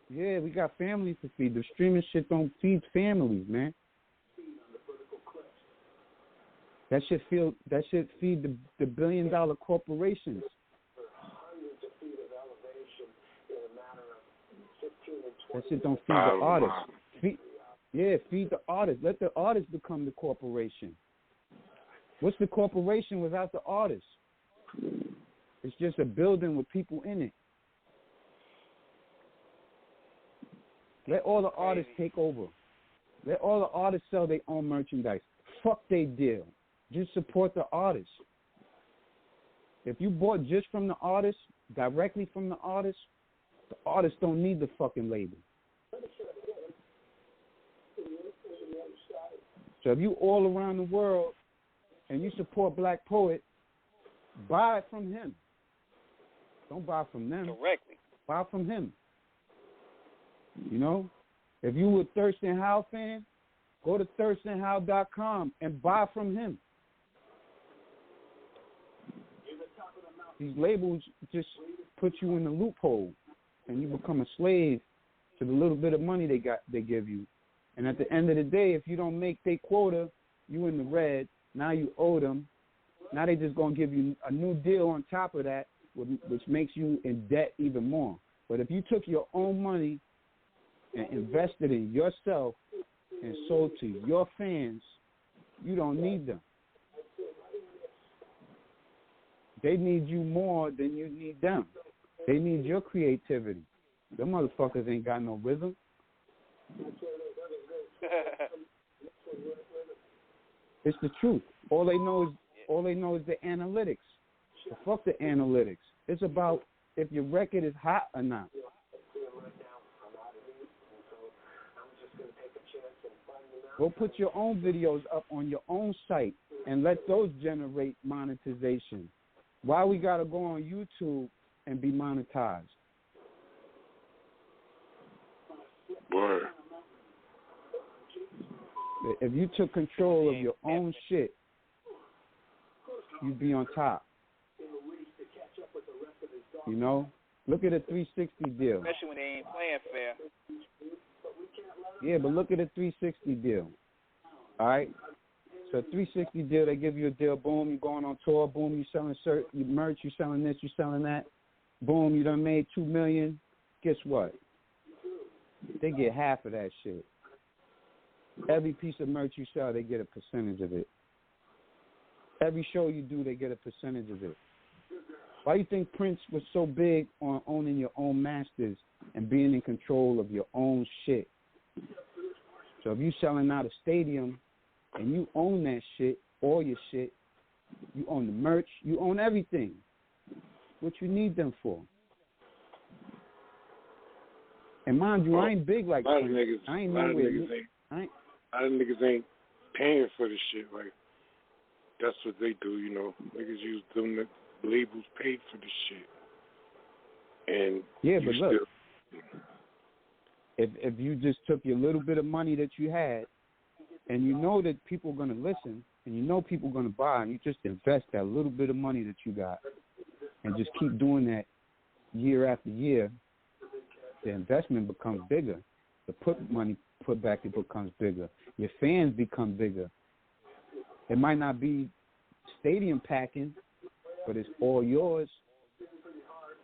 Yeah, we got families to feed. The streaming shit don't feed families, man. That shit feed the $1 billion corporations. That shit don't feed the artists. Feed the artists. Let the artists become the corporation. What's the corporation without the artists? It's just a building with people in it. Let all the artists take over. Let all the artists sell their own merchandise. Fuck they deal. Just support the artists. If you bought just from the artists, directly from the artists don't need the fucking label. So if you all around the world and you support Black Poet, buy it from him. Don't buy from them. Directly. Buy from him. You know? If you a Thurston Howe fan, go to thurstonhowe.com and buy from him. These labels just put you in the loophole, and you become a slave to the little bit of money they give you. And at the end of the day, if you don't make their quota, you in the red. Now you owe them. Now they just gonna give you a new deal on top of that, which makes you in debt even more. But if you took your own money and invested in yourself and sold to your fans, you don't need them. They need you more than you need them. They need your creativity. Them motherfuckers ain't got no rhythm. It's the truth. All they know is the analytics. So fuck the analytics. It's about if your record is hot or not. Go put your own videos up on your own site and let those generate monetization. Why we gotta go on YouTube and be monetized? Word. If you took control of your own shit, you'd be on top. You know? Look at a 360 deal. Especially when they ain't playing fair. Yeah, but look at a 360 deal. All right? So a 360 deal, they give you a deal, boom, you're going on tour, boom, you selling merch, you selling this, you selling that. Boom, you done made $2 million. Guess what? They get half of that shit. Every piece of merch you sell, they get a percentage of it. Every show you do, they get a percentage of it. Why do you think Prince was so big on owning your own masters and being in control of your own shit? So if you selling out a stadium and you own that shit, all your shit, you own the merch, you own everything. What you need them for? And mind you, I ain't big like Prince. I ain't nowhere. A lot of niggas ain't paying for this shit. Like, that's what they do, you know. Niggas use them, the labels paid for this shit. And yeah, but look, if you just took your little bit of money that you had, and you know that people are going to listen, and you know people are going to buy, and you just invest that little bit of money that you got, and just keep doing that year after year, the investment becomes bigger. The money put back, it becomes bigger. Your fans become bigger. It might not be stadium packing, but it's all yours.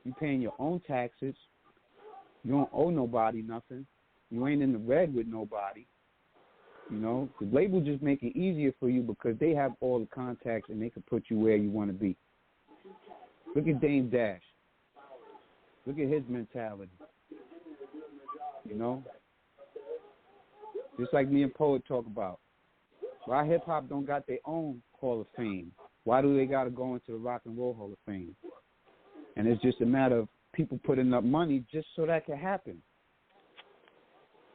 You paying your own taxes. You don't owe nobody nothing. You ain't in the red with nobody. You know, the label just make it easier for you because they have all the contacts and they can put you where you want to be. Look at Dame Dash. Look at his mentality. You know? Just like me and Poet talk about. Why hip-hop don't got their own Hall of Fame? Why do they got to go into the Rock and Roll Hall of Fame? And it's just a matter of people putting up money just so that can happen.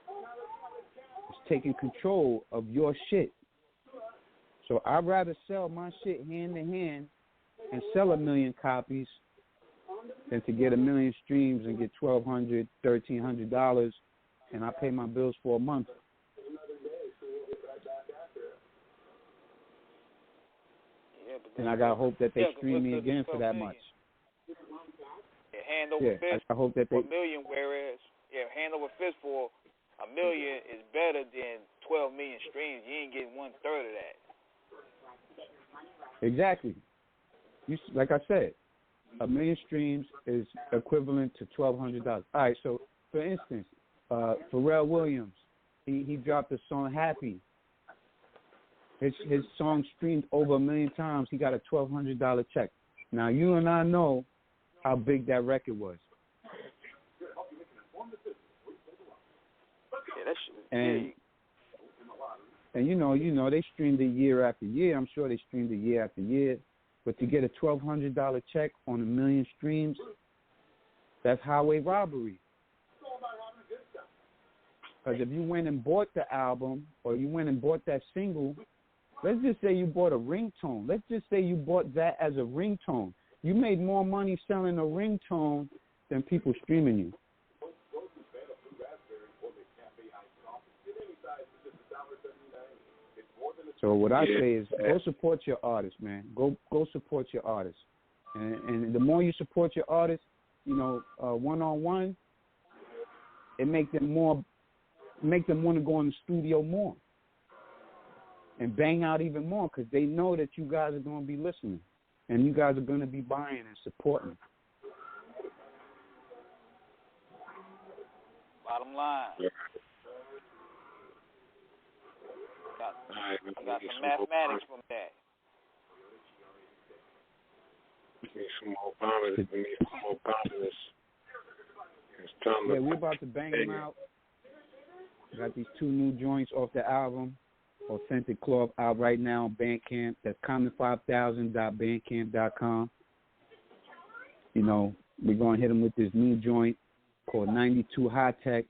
It's taking control of your shit. So I'd rather sell my shit hand to hand and sell 1 million copies than to get 1 million streams and get $1,200, $1,300, and I pay my bills for a month. Yeah, and I got hope that they stream me again for that much. Yeah, hand over fist I hope that for $1 million, whereas hand over fist for $1 million is better than 12 million streams. You ain't getting 1/3 of that. Exactly. Like I said, 1 million streams is equivalent to $1,200. All right, so for instance, Pharrell Williams, he dropped the song Happy. His song streamed over 1 million times. He got a $1,200 check. Now you and I know how big that record was. Yeah, that shit is big. And you know, they streamed it year after year. I'm sure they streamed it year after year. But to get a $1,200 check on 1 million streams, that's highway robbery. Because if you went and bought the album or you went and bought that single, let's just say you bought a ringtone. Let's just say you bought that as a ringtone. You made more money selling a ringtone than people streaming you. So what I say is go support your artists, man. Go support your artists. And the more you support your artists, you know, one-on-one, it make them want to go in the studio more and bang out even more because they know that you guys are going to be listening and you guys are going to be buying and supporting. Bottom line. I got some mathematics from that. We need some more bombers. We need some more bombers. Yeah, we're about to bang them out. Got these 2 new joints off the album, Authentic Kloth, out right now on Bandcamp. That's comet5000.bandcamp.com. You know, we're going to hit them with this new joint called 92 High Tech,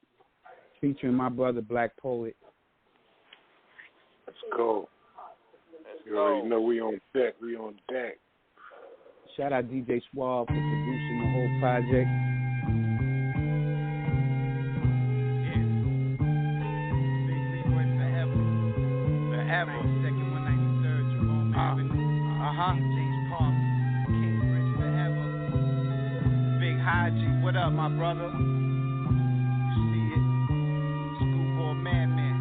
featuring my brother Black Poet. Let's go. You already know we on deck. We on deck. Shout out DJ Suave for producing the whole project. Forever. Second 193rd, Jerome Avenue. James Park, Kingsbridge forever. Big Haji, what up, my brother? You see it? Schoolboy Madman.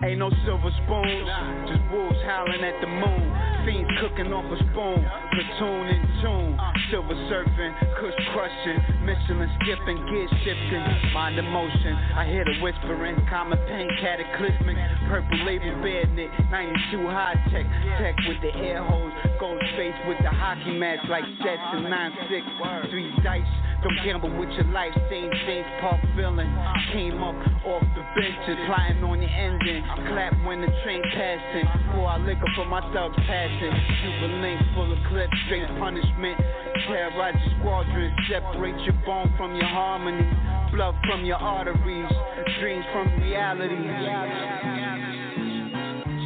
Ain't no silver spoons, just wolves howling at the moon. Fiends cooking off a spoon, platoon in tune. Silver surfing, kush crushing, Michelin skipping, gear shifting. Mind in motion, I hear the whispering. Comet pain, cataclysmic, purple label bare knit. 92 high tech, tech with the air hose. Gold face with the hockey match like sets and 9-6. 3 dice, don't gamble with your life. Same James Park feeling. Came up off the benches, flying on your engine. Clap when the train passing. Pour out liquor for my thugs passing. Super link full of clips, straight punishment. Terrorize your squadron, separate your bone from your harmony. Blood from your arteries, dreams from reality.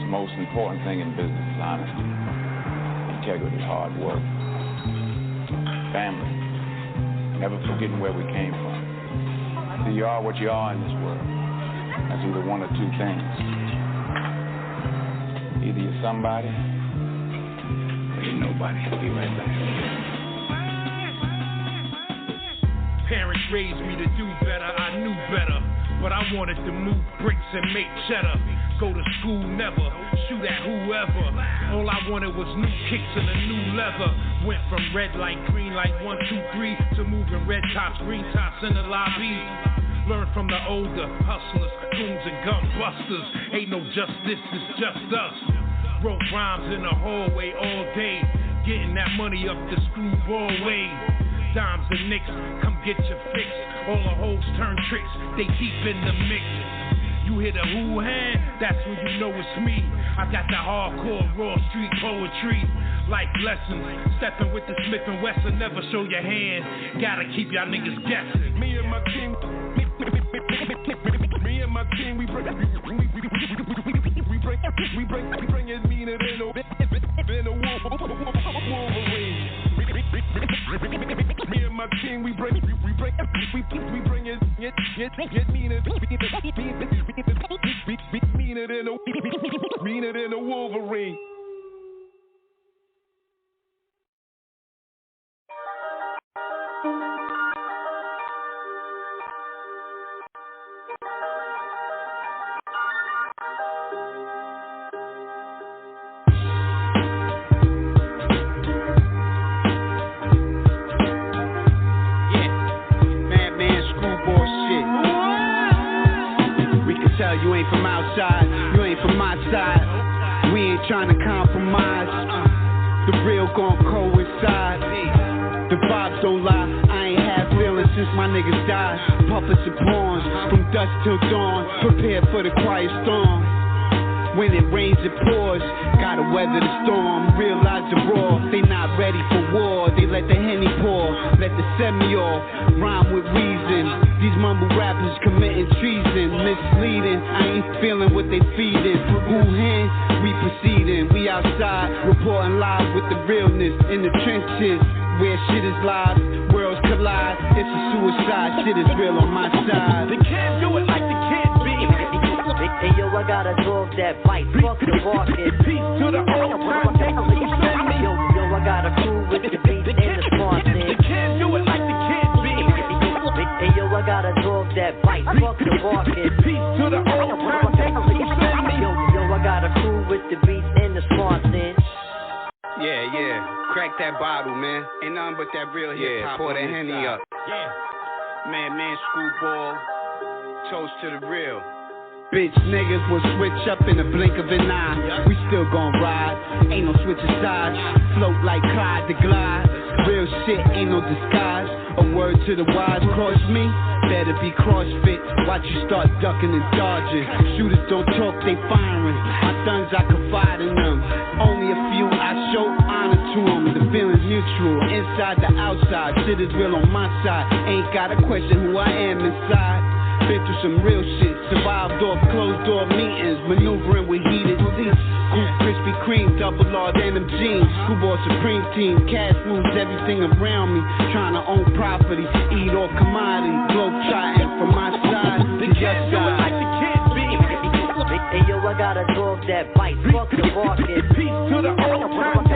The most important thing in business is honesty, integrity, hard work, family, never forgetting where we came from. So you are what you are in this world. That's either one or 2 things. Either you're somebody or you're nobody. I'll be right back. Parents raised me to do better, I knew better. But I wanted to move bricks and make cheddar. Go to school never, shoot at whoever. All I wanted was new kicks and a new leather. Went from red light, green light, 1, 2, 3 to moving red tops, green tops in the lobby. Learn from the older hustlers, goons and gun busters. Ain't no justice, it's just us. Wrote rhymes in the hallway all day, getting that money up the screwball way. Dimes and nicks, come get your fix. All the hoes turn tricks, they deep in the mix. You hit a who hand, that's when you know it's me. I got the hardcore raw street poetry. Life lessons, stepping with the Smith & Wesson, never show your hand. Gotta keep y'all niggas guessing. Me and my team, we bring it meaner than a Wolverine. Me and my team, we bring it meaner than a Wolverine. trying to compromise. The real gon' coincide. The vibes don't lie. I ain't had feelings since my niggas died. Puppets and pawns, from dusk till dawn. Prepare for the quiet storm. When it rains, it pours. Gotta weather the storm. Realize the raw. They not ready for war. They let the Henny pour. Let the semi-off rhyme with reason. These mumble rappers committing treason. Misleading. I ain't feeling what they feeding. Who hand? We proceeding. We outside. Reporting live with the realness. In the trenches. Where shit is live. Worlds collide. It's a suicide. Shit is real on my side. They can't do it like they can't be. Hey yo, I got a dog that bites, fuck the barking. Peace to the old time, yo, I got a crew with the beat and the smartness. They can't do it like they can't be. Hey yo, I got a dog that bites, fuck the barking. Peace to the old time, yo, I got a crew with the beat and the smartness. Yeah, crack that bottle, man. Ain't nothing but that real hip hop. Pour that Henny up. Yeah. Man, screwball. Toast to the real. Bitch niggas will switch up in the blink of an eye. We still gon' ride, ain't no switching sides. Float like Clyde the Glide. Real shit, ain't no disguise. A word to the wise, cross me, better be CrossFit. Watch you start ducking and dodging. Shooters don't talk, they firing. My sons, I confide in them. Only a few, I show honor to them. The feeling's mutual, inside to outside. Shit is real on my side. Ain't gotta question who I am inside. Been through some real shit, survived off closed door meetings, maneuvering with heated seats. Cool Krispy Kreme, double R denim jeans, Schoolboy Supreme Team, cash moves everything around me. Trying to own property, eat off commodity, globe trotting from my side to your side. Like they can't be. Hey yo, I got a dog that bites, fuck the barking. Peace to the old time,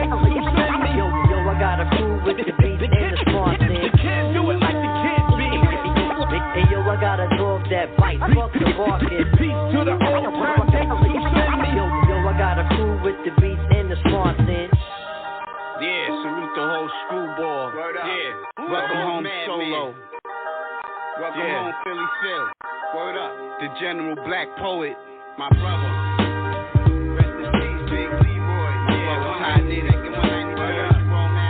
yo, I got a crew with the beat and the smartness. They can't do it like they can't be. Hey yo, I got a dog that bites, fuck the barking. Peace to the old time, yo, I got a crew with the beat and the smartness. Yeah, salute the whole Screwball. Yeah, welcome home Solo. Welcome home Philly Phil. Word up. The General Black Poet, my brother. Rest in peace, Big Leroy. My brother Ty Nitty. Word up.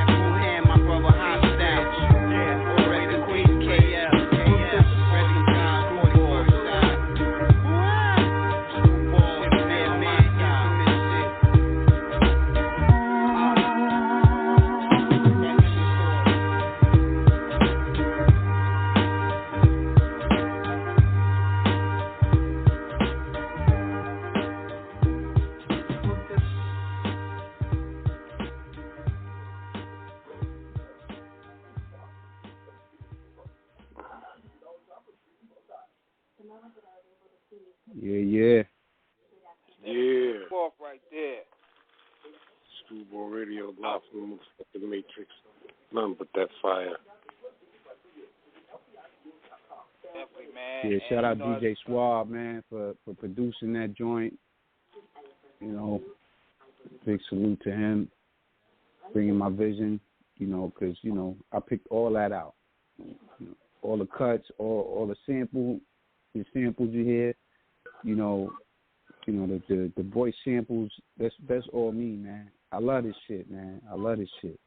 Cool Hand, my brother Hot Style. Yeah, rest in peace, KL. Rest in peace, Screwball. Screwball, man, infamous shit. Yeah. Yeah. Off right there. Screwball Radio, live from the Matrix. Nothing but that fire. Definitely, man. Yeah, shout out DJ Swab, man, for producing that joint. You know, big salute to him, bringing my vision, you know, because, you know, I picked all that out. You know, all the cuts, all the samples you hear, you know, the voice samples, that's all me, man. I love this shit, man. I love this shit.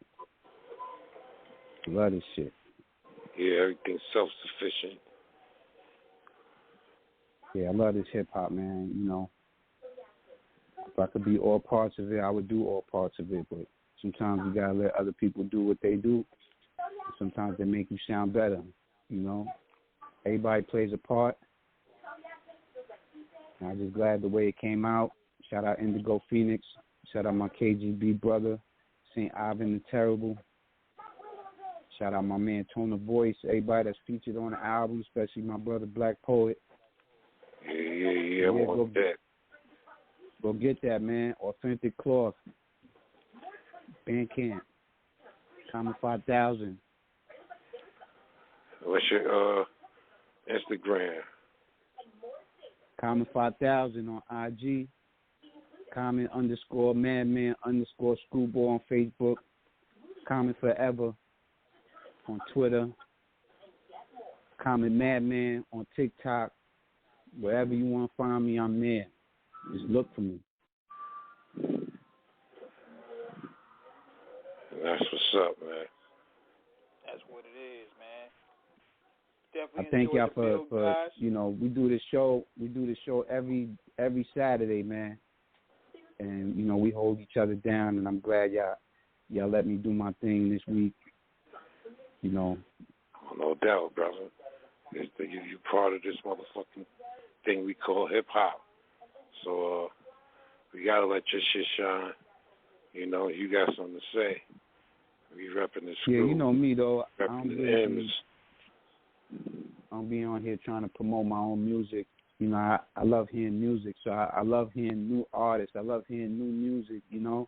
Yeah, everything's self-sufficient. Yeah, I love this hip-hop, man, you know. If I could be all parts of it, I would do all parts of it, but sometimes you gotta let other people do what they do. Sometimes they make you sound better, you know. Everybody plays a part. And I'm just glad the way it came out. Shout out Indigo Phoenix. Shout out my KGB brother, St. Ivan the Terrible. Shout out my man Tona Voice, everybody that's featured on the album, especially my brother Black Poet. Yeah, I want that. Go get that, man. Authentic Kloth. Bandcamp. Comet 5000. What's your Instagram? Comet 5000 on IG. Comet_Madman_Screwball on Facebook. Comet Forever on Twitter. Comet Madman on TikTok. Wherever you want to find me, I'm there. Just look for me. That's what's up, man. That's what it is, man. Definitely I thank y'all enjoyed the for build, guys. you know, we do this show every Saturday, man. And you know, we hold each other down, and I'm glad y'all let me do my thing this week. You know. No doubt, brother. You're part of this motherfucking thing we call hip hop. So we gotta let your shit shine. You know, you got something to say. We repping the school. Yeah, you know me though. I don't be on here trying to promote my own music. You know, I love hearing music, so I love hearing new artists. I love hearing new music, you know.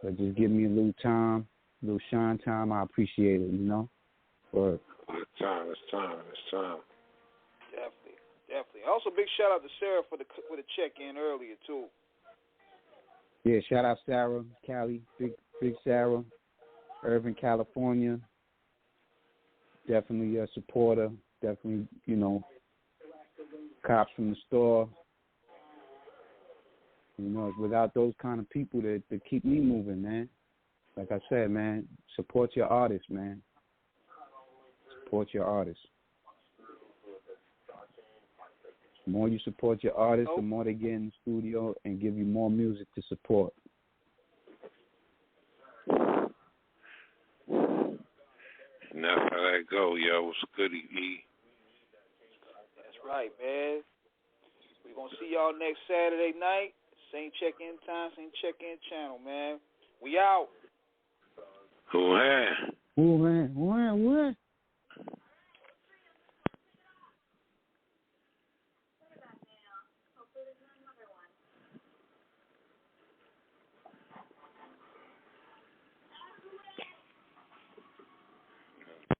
But just give me a little time, a little shine time. I appreciate it, you know. But it's time. Definitely. Also, big shout out to Sarah for the check-in earlier too. Yeah, shout out Sarah, Cali, big Sarah, Irvine, California. Definitely a supporter. Definitely, you know, cops from the store. You know, without those kind of people that keep me moving, man. Like I said, man, support your artists, man. Support your artists. The more you support your artists, the more they get in the studio and give you more music to support. And that's how that go, yo. What's good, E? That's right, man. We're going to see y'all next Saturday night. Same check-in time, same check-in channel, man. We out. Who had? What?